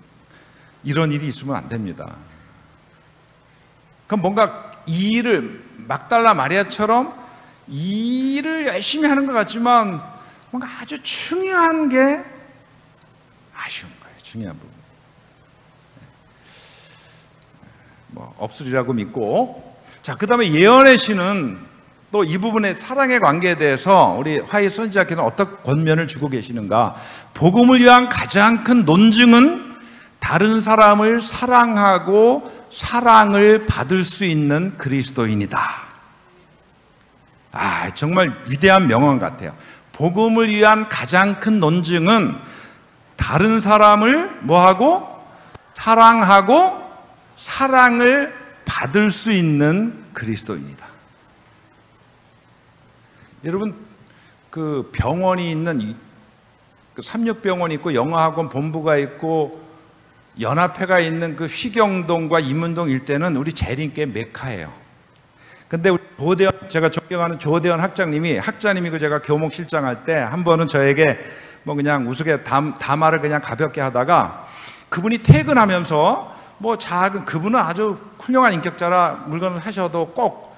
이런 일이 있으면 안 됩니다. 그럼 뭔가 이 일을 막달라 마리아처럼 이 일을 열심히 하는 것 같지만 뭔가 아주 중요한 게 아쉬운 거예요. 중요한 부분. 뭐 없으리라고 믿고. 자, 그 다음에 예언의 신은 또 이 부분의 사랑의 관계에 대해서 우리 화이 선지자께서는 어떤 권면을 주고 계시는가? 복음을 위한 가장 큰 논증은 다른 사람을 사랑하고 사랑을 받을 수 있는 그리스도인이다. 정말 위대한 명언 같아요. 복음을 위한 가장 큰 논증은 다른 사람을 뭐하고? 사랑하고 사랑을 받을 수 있는 그리스도인이다. 여러분, 그 병원이 있는 그 삼육병원이 있고 영어학원 본부가 있고 연합회가 있는 그 휘경동과 이문동 일대는 우리 재림교회 메카예요. 근데 우리 조대현, 제가 존경하는 조대현 학자님이 제가 교목실장 할 때 한 번은 저에게 뭐 그냥 우스개 담화를 그냥 가볍게 하다가, 그분이 퇴근하면서 뭐 작은, 그분은 아주 훌륭한 인격자라 물건을 하셔도 꼭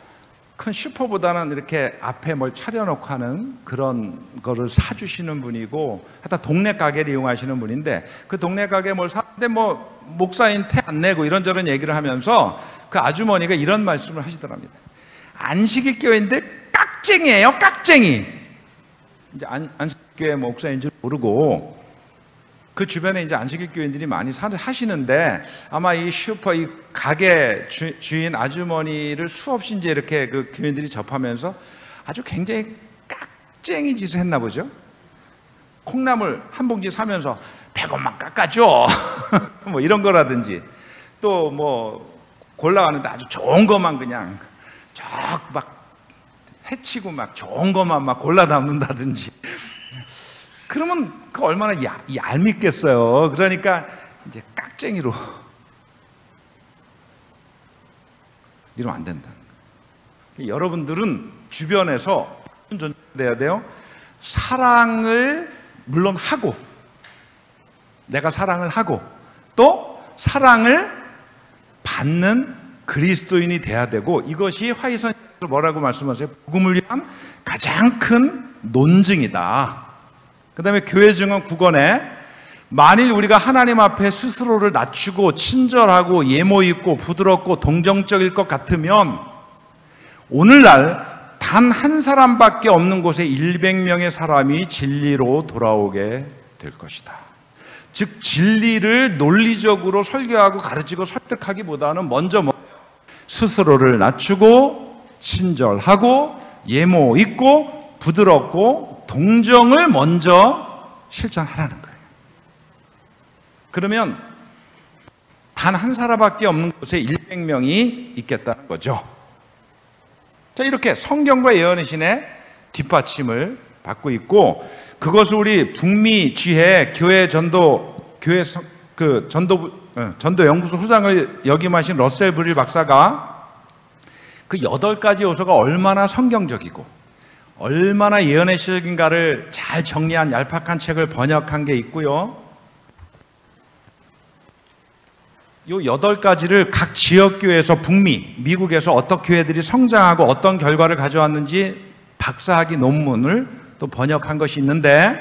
큰 슈퍼보다는 이렇게 앞에 뭘 차려놓고 하는 그런 거를 사주시는 분이고, 하여튼 동네 가게를 이용하시는 분인데, 그 동네 가게 뭘 사는데 뭐 목사인 태 안 내고 이런저런 얘기를 하면서 그 아주머니가 이런 말씀을 하시더랍니다. 안식일 교회인데 깍쟁이에요, 깍쟁이. 이제 안식교회 목사인 줄 모르고 그 주변에 이제 안식일 교인들이 많이 하시는데, 아마 이 가게 주인 아주머니를 수없이 이제 이렇게 그 교인들이 접하면서 아주 굉장히 깍쟁이 짓을 했나 보죠. 콩나물 한 봉지 사면서 100원만 깎아줘. 뭐 이런 거라든지, 또 뭐 골라가는데 아주 좋은 것만 그냥 막 해치고 막 좋은 것만 막 골라 담는다든지. 그러면 그 얼마나 얄밉겠어요. 그러니까 이제 깍쟁이로 이러면 안 된다. 여러분들은 주변에서 존재해야 돼요. 사랑을 물론 하고, 내가 사랑을 하고 또 사랑을 받는 그리스도인이 돼야 되고, 이것이 화이선에서 뭐라고 말씀하세요? 복음을 위한 가장 큰 논증이다. 그 다음에 교회 증언 9권에 만일 우리가 하나님 앞에 스스로를 낮추고 친절하고 예모 있고 부드럽고 동정적일 것 같으면 오늘날 단 한 사람밖에 없는 곳에 100명의 사람이 진리로 돌아오게 될 것이다. 즉 진리를 논리적으로 설교하고 가르치고 설득하기보다는 먼저 스스로를 낮추고 친절하고 예모 있고 부드럽고 동정을 먼저 실천하라는 거예요. 그러면 단 한 사람밖에 없는 곳에 100명이 있겠다는 거죠. 자, 이렇게 성경과 예언의 신의 뒷받침을 받고 있고, 그것을 우리 북미 지회 교회 전도 연구소 소장을 역임하신 러셀 브릴 박사가 그 8가지 요소가 얼마나 성경적이고 얼마나 예언의 신인가를 잘 정리한 얄팍한 책을 번역한 게 있고요. 요 8가지를 각 지역교회에서 북미, 미국에서 어떤 교회들이 성장하고 어떤 결과를 가져왔는지 박사학위 논문을 또 번역한 것이 있는데,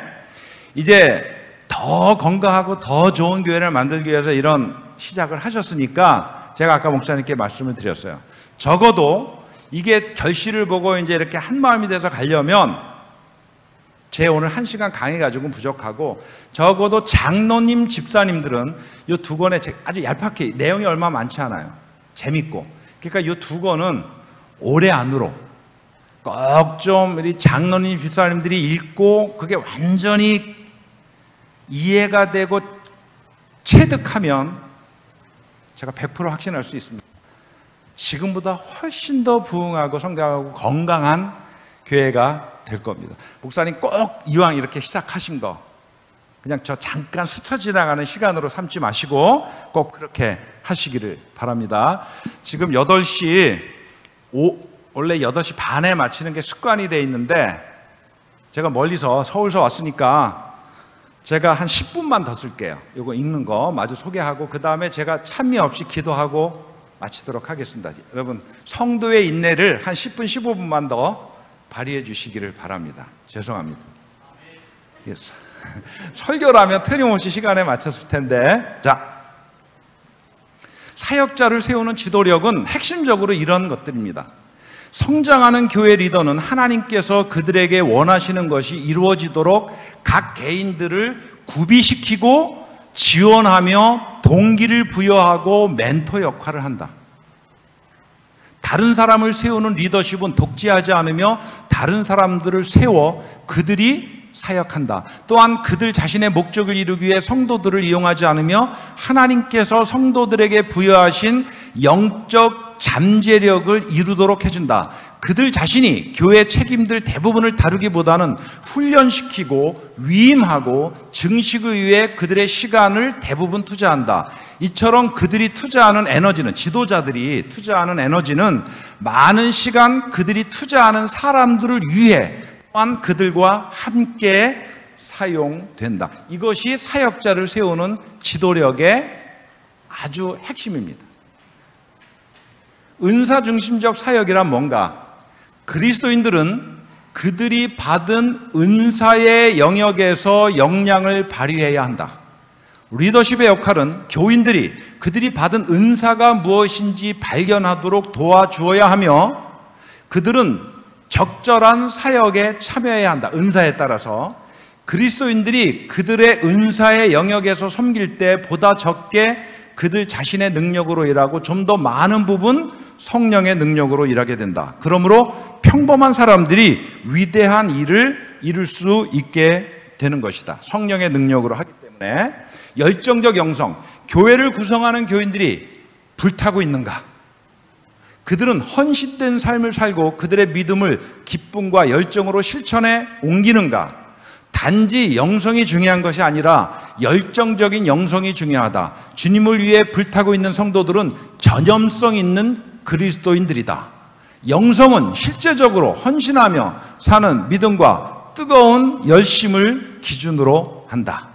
이제 더 건강하고 더 좋은 교회를 만들기 위해서 이런 시작을 하셨으니까 제가 아까 목사님께 말씀을 드렸어요. 적어도 이게 결실을 보고 이제 이렇게 한 마음이 돼서 가려면 제 오늘 1시간 강의 가지고는 부족하고, 적어도 장로님, 집사님들은 이 2권의 책 아주 얄팍해, 내용이 얼마 많지 않아요. 재밌고. 그러니까 이 2권은 올해 안으로 꼭 좀 우리 장로님, 집사님들이 읽고 그게 완전히 이해가 되고 체득하면 제가 100% 확신할 수 있습니다. 지금보다 훨씬 더 부흥하고 성장하고 건강한 교회가 될 겁니다. 목사님 꼭 이왕 이렇게 시작하신 거 그냥 저 잠깐 스쳐 지나가는 시간으로 삼지 마시고 꼭 그렇게 하시기를 바랍니다. 지금 8시 원래 8시 반에 마치는 게 습관이 돼 있는데, 제가 멀리서 서울서 왔으니까 제가 한 10분만 더 쓸게요. 이거 읽는 거 마저 소개하고 그 다음에 제가 찬미 없이 기도하고 마치도록 하겠습니다. 여러분 성도의 인내를 한 10분 15분만 더 발휘해 주시기를 바랍니다. 죄송합니다. 설교라면 틀림없이 시간에 맞췄을 텐데, 자, 사역자를 세우는 지도력은 핵심적으로 이런 것들입니다. 성장하는 교회 리더는 하나님께서 그들에게 원하시는 것이 이루어지도록 각 개인들을 구비시키고 지원하며 동기를 부여하고 멘토 역할을 한다. 다른 사람을 세우는 리더십은 독재하지 않으며 다른 사람들을 세워 그들이 사역한다. 또한 그들 자신의 목적을 이루기 위해 성도들을 이용하지 않으며 하나님께서 성도들에게 부여하신 영적 잠재력을 이루도록 해준다. 그들 자신이 교회 책임들 대부분을 다루기보다는 훈련시키고 위임하고 증식을 위해 그들의 시간을 대부분 투자한다. 이처럼 그들이 투자하는 에너지는, 지도자들이 투자하는 에너지는 많은 시간 그들이 투자하는 사람들을 위해 또한 그들과 함께 사용된다. 이것이 사역자를 세우는 지도력의 아주 핵심입니다. 은사 중심적 사역이란 뭔가? 그리스도인들은 그들이 받은 은사의 영역에서 역량을 발휘해야 한다. 리더십의 역할은 교인들이 그들이 받은 은사가 무엇인지 발견하도록 도와주어야 하며, 그들은 적절한 사역에 참여해야 한다. 은사에 따라서 그리스도인들이 그들의 은사의 영역에서 섬길 때 보다 적게 그들 자신의 능력으로 일하고 좀 더 많은 부분 성령의 능력으로 일하게 된다. 그러므로 평범한 사람들이 위대한 일을 이룰 수 있게 되는 것이다. 성령의 능력으로 하기 때문에. 열정적 영성, 교회를 구성하는 교인들이 불타고 있는가? 그들은 헌신된 삶을 살고 그들의 믿음을 기쁨과 열정으로 실천에 옮기는가? 단지 영성이 중요한 것이 아니라 열정적인 영성이 중요하다. 주님을 위해 불타고 있는 성도들은 전염성 있는 그리스도인들이다. 영성은 실제적으로 헌신하며 사는 믿음과 뜨거운 열심을 기준으로 한다.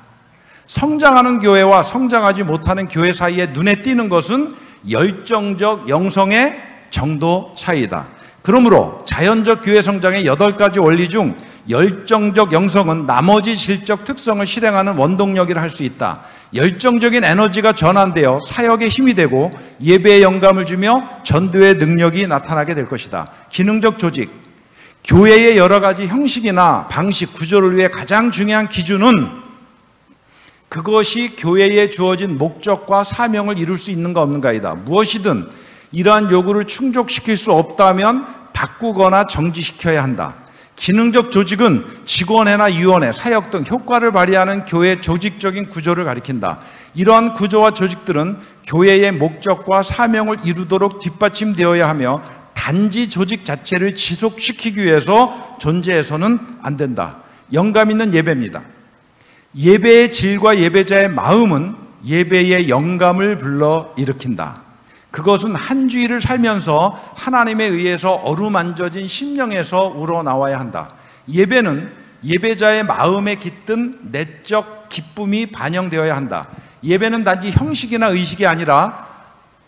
성장하는 교회와 성장하지 못하는 교회 사이에 눈에 띄는 것은 열정적 영성의 정도 차이다. 그러므로 자연적 교회 성장의 8가지 원리 중 열정적 영성은 나머지 질적 특성을 실행하는 원동력이라 할 수 있다. 열정적인 에너지가 전환되어 사역에 힘이 되고 예배에 영감을 주며 전도의 능력이 나타나게 될 것이다. 기능적 조직, 교회의 여러 가지 형식이나 방식, 구조를 위해 가장 중요한 기준은 그것이 교회에 주어진 목적과 사명을 이룰 수 있는가 없는가이다. 무엇이든 이러한 요구를 충족시킬 수 없다면 바꾸거나 정지시켜야 한다. 기능적 조직은 직원회나 위원회, 사역 등 효과를 발휘하는 교회의 조직적인 구조를 가리킨다. 이러한 구조와 조직들은 교회의 목적과 사명을 이루도록 뒷받침되어야 하며 단지 조직 자체를 지속시키기 위해서 존재해서는 안 된다. 영감 있는 예배입니다. 예배의 질과 예배자의 마음은 예배의 영감을 불러일으킨다. 그것은 한 주일을 살면서 하나님에 의해서 어루만져진 심령에서 우러나와야 한다. 예배는 예배자의 마음에 깃든 내적 기쁨이 반영되어야 한다. 예배는 단지 형식이나 의식이 아니라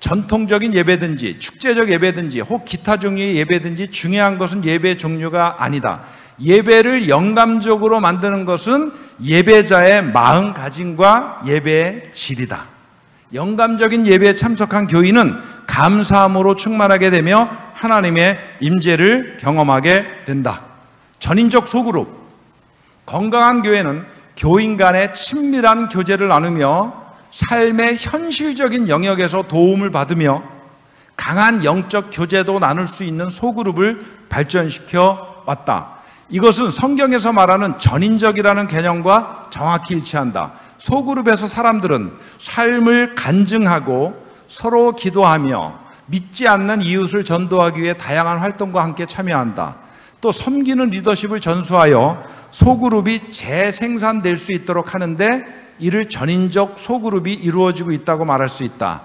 전통적인 예배든지 축제적 예배든지 혹 기타 종류의 예배든지 중요한 것은 예배 종류가 아니다. 예배를 영감적으로 만드는 것은 예배자의 마음가짐과 예배의 질이다. 영감적인 예배에 참석한 교인은 감사함으로 충만하게 되며 하나님의 임재를 경험하게 된다. 전인적 소그룹. 건강한 교회는 교인 간의 친밀한 교제를 나누며 삶의 현실적인 영역에서 도움을 받으며 강한 영적 교제도 나눌 수 있는 소그룹을 발전시켜 왔다. 이것은 성경에서 말하는 전인적이라는 개념과 정확히 일치한다. 소그룹에서 사람들은 삶을 간증하고 서로 기도하며 믿지 않는 이웃을 전도하기 위해 다양한 활동과 함께 참여한다. 또 섬기는 리더십을 전수하여 소그룹이 재생산될 수 있도록 하는데 이를 전인적 소그룹이 이루어지고 있다고 말할 수 있다.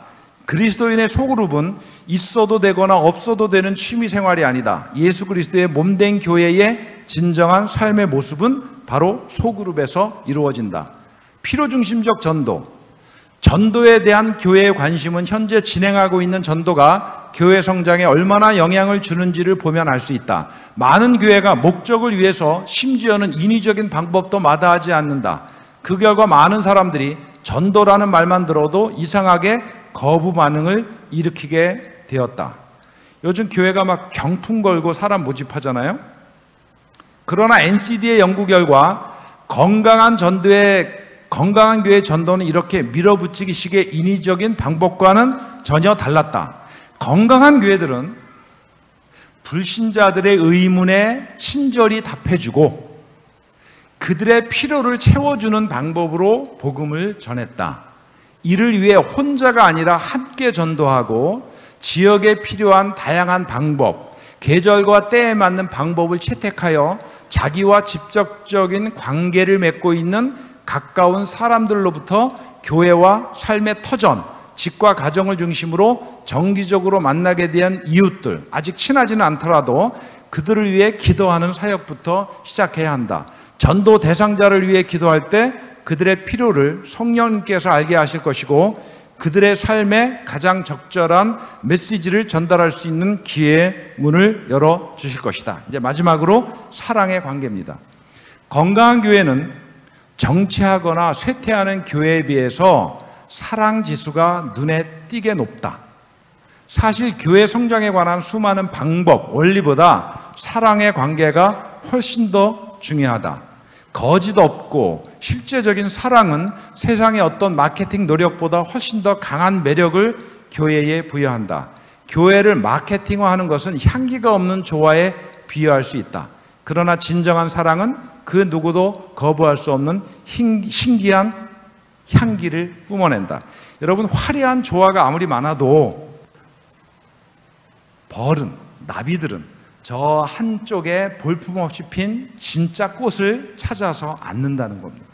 그리스도인의 소그룹은 있어도 되거나 없어도 되는 취미생활이 아니다. 예수 그리스도의 몸된 교회의 진정한 삶의 모습은 바로 소그룹에서 이루어진다. 필요중심적 전도. 전도에 대한 교회의 관심은 현재 진행하고 있는 전도가 교회 성장에 얼마나 영향을 주는지를 보면 알 수 있다. 많은 교회가 목적을 위해서 심지어는 인위적인 방법도 마다하지 않는다. 그 결과 많은 사람들이 전도라는 말만 들어도 이상하게 거부 반응을 일으키게 되었다. 요즘 교회가 막 경품 걸고 사람 모집하잖아요. 그러나 NCD의 연구 결과 건강한 교회 전도는 이렇게 밀어붙이기식의 인위적인 방법과는 전혀 달랐다. 건강한 교회들은 불신자들의 의문에 친절히 답해주고 그들의 필요를 채워주는 방법으로 복음을 전했다. 이를 위해 혼자가 아니라 함께 전도하고 지역에 필요한 다양한 방법, 계절과 때에 맞는 방법을 채택하여 자기와 직접적인 관계를 맺고 있는 가까운 사람들로부터 교회와 삶의 터전, 집과 가정을 중심으로 정기적으로 만나게 된 이웃들, 아직 친하지는 않더라도 그들을 위해 기도하는 사역부터 시작해야 한다. 전도 대상자를 위해 기도할 때 그들의 필요를 성령님께서 알게 하실 것이고 그들의 삶에 가장 적절한 메시지를 전달할 수 있는 기회의 문을 열어주실 것이다. 이제 마지막으로 사랑의 관계입니다. 건강한 교회는 정체하거나 쇠퇴하는 교회에 비해서 사랑 지수가 눈에 띄게 높다. 사실 교회 성장에 관한 수많은 방법, 원리보다 사랑의 관계가 훨씬 더 중요하다. 거짓 없고 실제적인 사랑은 세상의 어떤 마케팅 노력보다 훨씬 더 강한 매력을 교회에 부여한다. 교회를 마케팅화하는 것은 향기가 없는 조화에 비유할 수 있다. 그러나 진정한 사랑은 그 누구도 거부할 수 없는 신기한 향기를 뿜어낸다. 여러분, 화려한 조화가 아무리 많아도 벌은, 나비들은 저 한쪽에 볼품없이 핀 진짜 꽃을 찾아서 앉는다는 겁니다.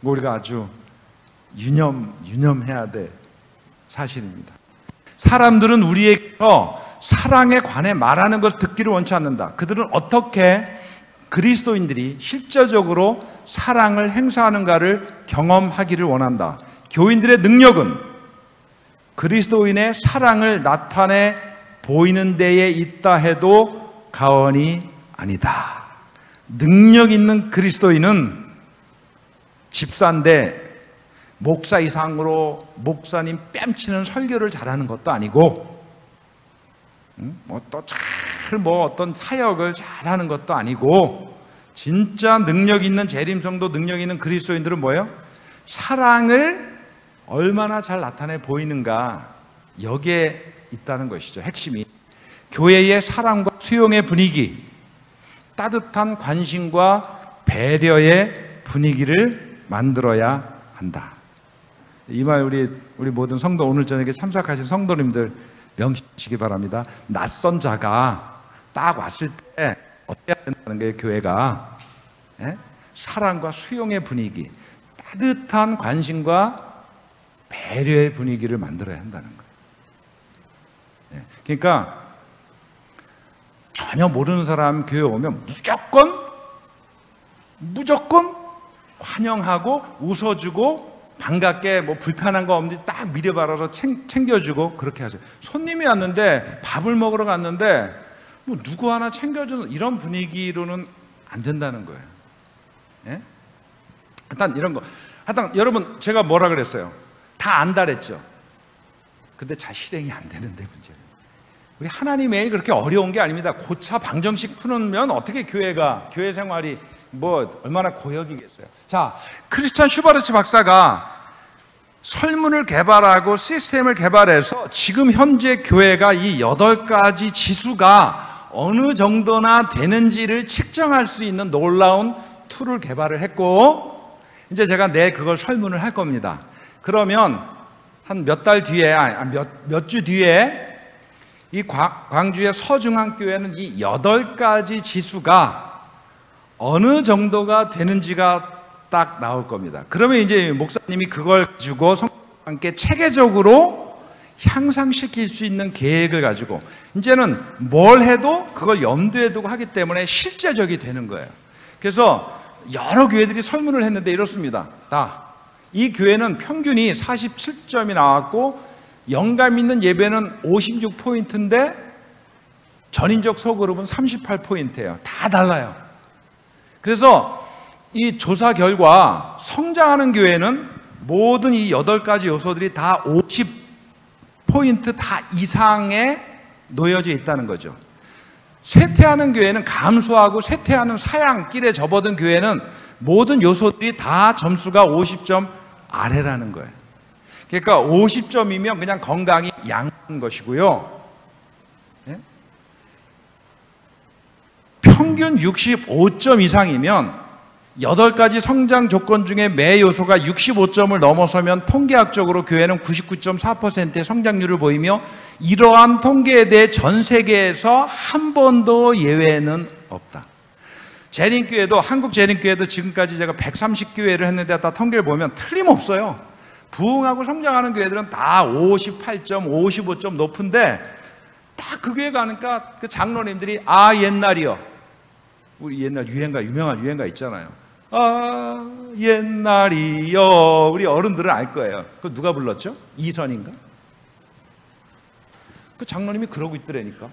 우리가 아주 유념해야 될 사실입니다. 사람들은 우리에게서 사랑에 관해 말하는 것을 듣기를 원치 않는다. 그들은 어떻게 그리스도인들이 실제적으로 사랑을 행사하는가를 경험하기를 원한다. 교인들의 능력은 그리스도인의 사랑을 나타내 보이는 데에 있다 해도 과언이 아니다. 능력 있는 그리스도인은 집사인데 목사 이상으로 목사님 뺨치는 설교를 잘하는 것도 아니고 어떤 사역을 잘하는 것도 아니고 진짜 능력 있는 재림성도 능력 있는 그리스도인들은 뭐예요? 사랑을 얼마나 잘 나타내 보이는가, 여기에 있다는 것이죠. 핵심이 교회의 사랑과 수용의 분위기, 따뜻한 관심과 배려의 분위기를 만들어야 한다. 이 말 우리 모든 성도, 오늘 저녁에 참석하신 성도님들 명심하시기 바랍니다. 낯선 자가 딱 왔을 때 어떻게 해야 된다는 거예요? 교회가 사랑과 수용의 분위기, 따뜻한 관심과 배려의 분위기를 만들어야 한다는 거예요. 그러니까 전혀 모르는 사람 교회 오면 무조건 환영하고 웃어주고 반갑게 뭐 불편한 거 없는지 딱 미려바라서 챙겨주고 그렇게 하죠. 손님이 왔는데, 밥을 먹으러 갔는데 뭐 누구 하나 챙겨주는 이런 분위기로는 안 된다는 거예요. 예? 일단 이런 거, 하여튼 여러분 제가 뭐라 그랬어요? 다 안다 그랬죠. 근데 잘 실행이 안 되는데 문제는, 우리 하나님의 일 그렇게 어려운 게 아닙니다. 고차 방정식 푸면 어떻게 교회 생활이 뭐 얼마나 고역이겠어요. 자, 크리스찬 슈바르츠 박사가 설문을 개발하고 시스템을 개발해서 지금 현재 교회가 이 8가지 지수가 어느 정도나 되는지를 측정할 수 있는 놀라운 툴을 개발을 했고, 이제 제가 그걸 설문을 할 겁니다. 그러면 한 몇 달 뒤에, 몇 주 뒤에 이 광주의 서중앙교회는 이 8가지 지수가 어느 정도가 되는지가 딱 나올 겁니다. 그러면 이제 목사님이 그걸 가지고 성도와 함께 체계적으로 향상시킬 수 있는 계획을 가지고 이제는 뭘 해도 그걸 염두에 두고 하기 때문에 실제적이 되는 거예요. 그래서 여러 교회들이 설문을 했는데 이렇습니다. 이 교회는 평균이 47점이 나왔고 영감 있는 예배는 56포인트인데 전인적 소그룹은 38포인트예요. 다 달라요. 그래서 이 조사 결과 성장하는 교회는 모든 이 8가지 요소들이 다 50포인트 다 이상에 놓여져 있다는 거죠. 쇠퇴하는 교회는, 감소하고 쇠퇴하는 사양길에 접어든 교회는 모든 요소들이 다 점수가 50점 아래라는 거예요. 그러니까 50점이면 그냥 건강이 양호한 것이고요. 평균 65점 이상이면 8가지 성장 조건 중에 매 요소가 65점을 넘어서면 통계학적으로 교회는 99.4%의 성장률을 보이며, 이러한 통계에 대해 전 세계에서 한 번도 예외는 없다. 재림교회도, 한국 재림교회도 지금까지 제가 130교회를 했는데 다 통계를 보면 틀림없어요. 부흥하고 성장하는 교회들은 다 58점, 55점 높은데 딱 그 교회 가니까 그 장로님들이 옛날이요. 우리 옛날 유명한 유행가 있잖아요. 옛날이요. 우리 어른들은 알 거예요. 그거 누가 불렀죠? 이선인가? 그 장로님이 그러고 있더라니까.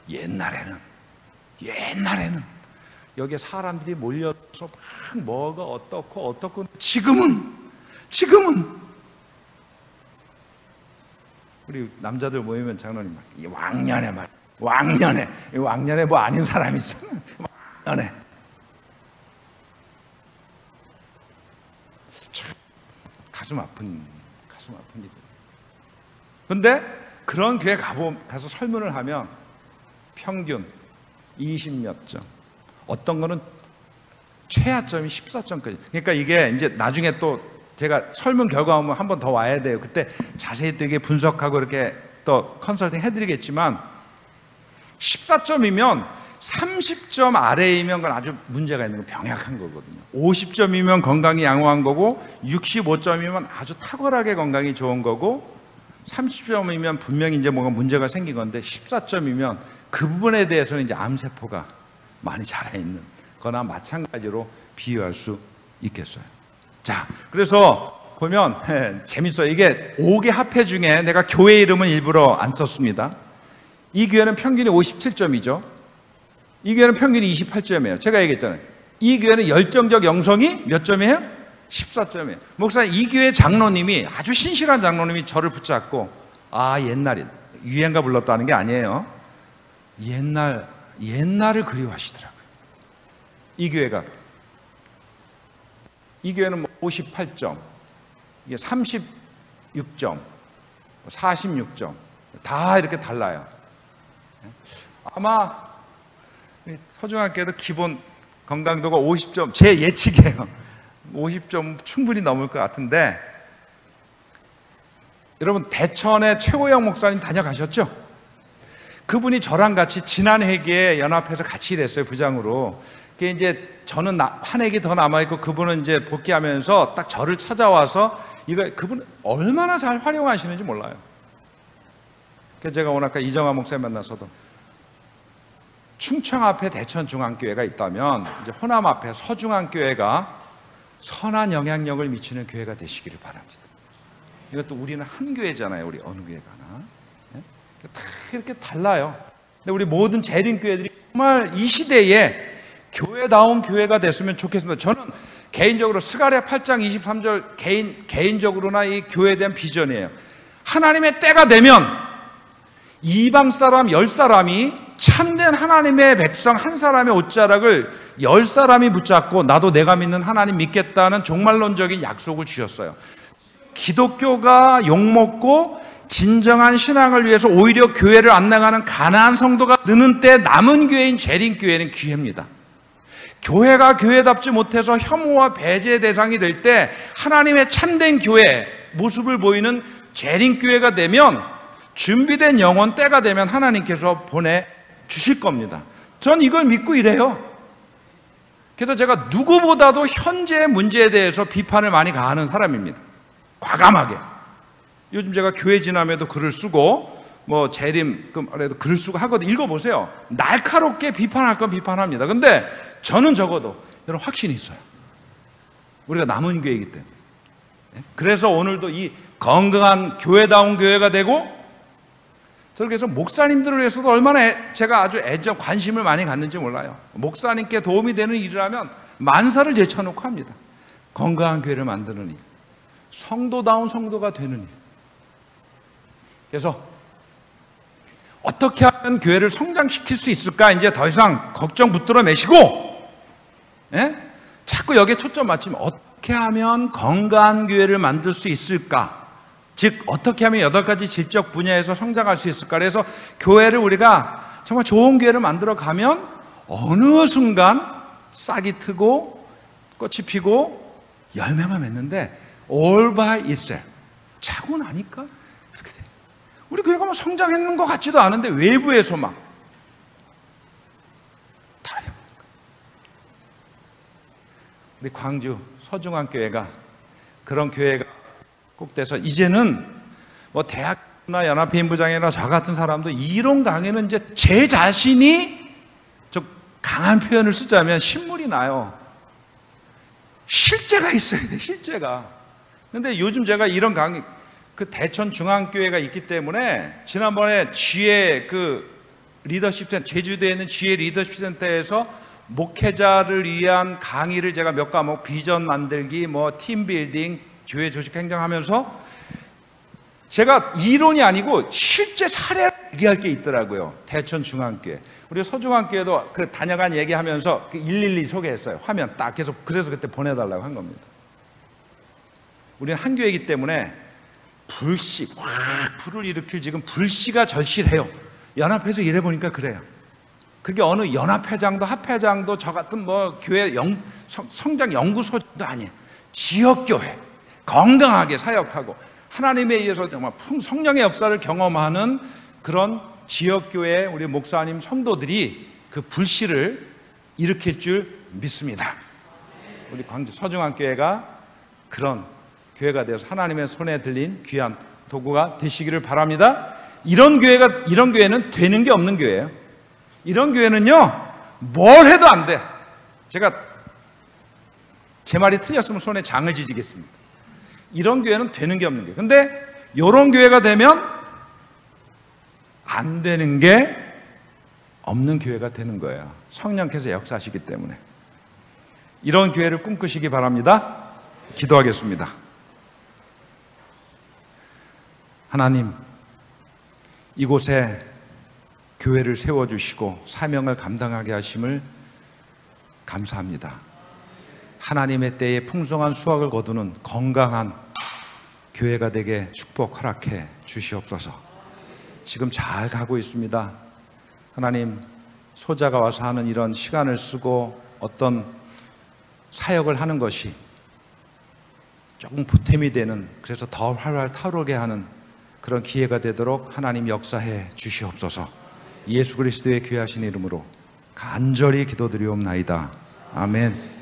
옛날에는 여기에 사람들이 몰려서 막 뭐가 어떻고 지금은 우리 남자들 모이면 장로님 막 왕년에 뭐 아닌 사람이 있잖아. 왕년에 참 가슴 아픈 일이에요. 근데 그런 교회 가서 설문을 하면 평균 20몇 점, 어떤 거는 최하점이 14점까지. 그러니까 이게 이제 나중에 또 제가 설문 결과 오면 한 번 더 와야 돼요. 그때 자세히 되게 분석하고 이렇게 또 컨설팅 해드리겠지만, 14점이면 30점 아래이면 그건 아주 문제가 있는 거, 병약한 거거든요. 50점이면 건강이 양호한 거고, 65점이면 아주 탁월하게 건강이 좋은 거고, 30점이면 분명히 이제 뭔가 문제가 생긴 건데, 14점이면 그 부분에 대해서는 이제 암세포가 많이 자라있는 거나 마찬가지로 비유할 수 있겠어요. 자, 그래서 보면 재밌어요. 이게 5개 합회 중에 내가 교회 이름은 일부러 안 썼습니다. 이 교회는 평균이 57점이죠. 이 교회는 평균이 28점이에요. 제가 얘기했잖아요. 이 교회는 열정적 영성이 몇 점이에요? 14점이에요. 목사님, 이 교회 장로님이, 아주 신실한 장로님이 저를 붙잡고 옛날에 유행가 불렀다는 게 아니에요. 옛날을 그리워하시더라고요. 이 교회가. 이 교회는 58점, 이게 36점, 46점, 다 이렇게 달라요. 아마 서중학교도 기본 건강도가 50점, 제 예측이에요. 50점 충분히 넘을 것 같은데, 여러분 대천의 최고영 목사님 다녀가셨죠? 그분이 저랑 같이 지난 회기에 연합해서 같이 일했어요, 부장으로. 그게 이제 저는 한 회기 더 남아있고 그분은 이제 복귀하면서 딱 저를 찾아와서 그분 얼마나 잘 활용하시는지 몰라요. 그래서 제가 오늘 아까 이정아 목사님 만나서도 충청 앞에 대천중앙교회가 있다면 이제 호남 앞에 서중앙교회가 선한 영향력을 미치는 교회가 되시기를 바랍니다. 이것도 우리는 한 교회잖아요. 우리 어느 교회 가나. 네? 다 이렇게 달라요. 근데 우리 모든 재림교회들이 정말 이 시대에 교회다운 교회가 됐으면 좋겠습니다. 저는 개인적으로 스가랴 8장 23절 개인적으로나 이 교회에 대한 비전이에요. 하나님의 때가 되면 이방 사람 10사람이 참된 하나님의 백성 한 사람의 옷자락을 10사람이 붙잡고 나도 내가 믿는 하나님 믿겠다는 종말론적인 약속을 주셨어요. 기독교가 욕먹고 진정한 신앙을 위해서 오히려 교회를 안 나가는 가난한 성도가 느는 때 남은 교회인 재림교회는 기회입니다. 교회가 교회답지 못해서 혐오와 배제의 대상이 될 때 하나님의 참된 교회 모습을 보이는 재림교회가 되면 준비된 영혼 때가 되면 하나님께서 보내주실 겁니다. 전 이걸 믿고 이래요. 그래서 제가 누구보다도 현재의 문제에 대해서 비판을 많이 가하는 사람입니다. 과감하게. 요즘 제가 교회 지남에도 글을 쓰고 뭐 재림금에도 글을 쓰고 하거든요. 읽어보세요. 날카롭게 비판할 건 비판합니다. 근데 저는 적어도 여러분 확신이 있어요. 우리가 남은 교회이기 때문에. 그래서 오늘도 이 건강한 교회다운 교회가 되고, 저는 그래서 목사님들을 위해서도 얼마나 제가 아주 애정 관심을 많이 갖는지 몰라요. 목사님께 도움이 되는 일을 하면 만사를 제쳐놓고 합니다. 건강한 교회를 만드는 일, 성도다운 성도가 되는 일. 그래서 어떻게 하면 교회를 성장시킬 수 있을까? 이제 더 이상 걱정 붙들어 매시고, 자꾸 여기에 초점 맞추면 어떻게 하면 건강한 교회를 만들 수 있을까? 즉 어떻게 하면 8가지 질적 분야에서 성장할 수 있을까? 그래서 교회를 우리가 정말 좋은 교회를 만들어 가면 어느 순간 싹이 트고 꽃이 피고 열매가 맺는데 all by itself, 자고 나니까 이렇게 돼. 우리 교회가 뭐 성장했는 것 같지도 않은데 외부에서 막 달아요. 우리 광주 서중앙교회가 그런 교회가 꼭 돼서 이제는 뭐 대학나 연합회인부장이나 저 같은 사람도 이론 강의는 이제 제 자신이 좀 강한 표현을 쓰자면 신물이 나요. 실제가 있어야 돼, 실제가. 근데 요즘 제가 이런 강의, 그 대천 중앙교회가 있기 때문에 지난번에 지혜 그 리더십 센터, 제주도에 있는 지혜 리더십 센터에서 목회자를 위한 강의를 제가 몇 과목 비전 만들기, 뭐 팀빌딩, 교회 조직 행정하면서 제가 이론이 아니고 실제 사례를 얘기할 게 있더라고요. 대천 중앙교회. 우리 서중앙교회도 그 다녀간 얘기하면서 그 112 소개했어요. 화면 딱 계속. 그래서 그때 보내달라고 한 겁니다. 우리는 한 교회이기 때문에 불씨, 확 불을 일으킬 지금 불씨가 절실해요. 연합해서 일해보니까 그래요. 그게 어느 연합회장도 합회장도 저 같은 뭐 교회 성장 연구소도 아니에요. 지역교회 건강하게 사역하고 하나님에 의해서 정말 성령의 역사를 경험하는 그런 지역교회 우리 목사님 성도들이 그 불씨를 일으킬 줄 믿습니다. 우리 광주 서중앙교회가 그런 교회가 되어서 하나님의 손에 들린 귀한 도구가 되시기를 바랍니다. 이런 교회는 되는 게 없는 교회예요. 이런 교회는요, 뭘 해도 안 돼. 제가 제 말이 틀렸으면 손에 장을 지지겠습니다. 이런 교회는 되는 게 없는 교회. 근데 이런 교회가 되면 안 되는 게 없는 교회가 되는 거예요. 성령께서 역사하시기 때문에. 이런 교회를 꿈꾸시기 바랍니다. 기도하겠습니다. 하나님, 이곳에 교회를 세워주시고 사명을 감당하게 하심을 감사합니다. 하나님의 때에 풍성한 수확을 거두는 건강한 교회가 되게 축복 허락해 주시옵소서. 지금 잘 가고 있습니다. 하나님, 소자가 와서 하는 이런 시간을 쓰고 어떤 사역을 하는 것이 조금 보탬이 되는, 그래서 더 활활 타오르게 하는 그런 기회가 되도록 하나님 역사해 주시옵소서. 예수 그리스도의 귀하신 이름으로 간절히 기도드리옵나이다. 아멘.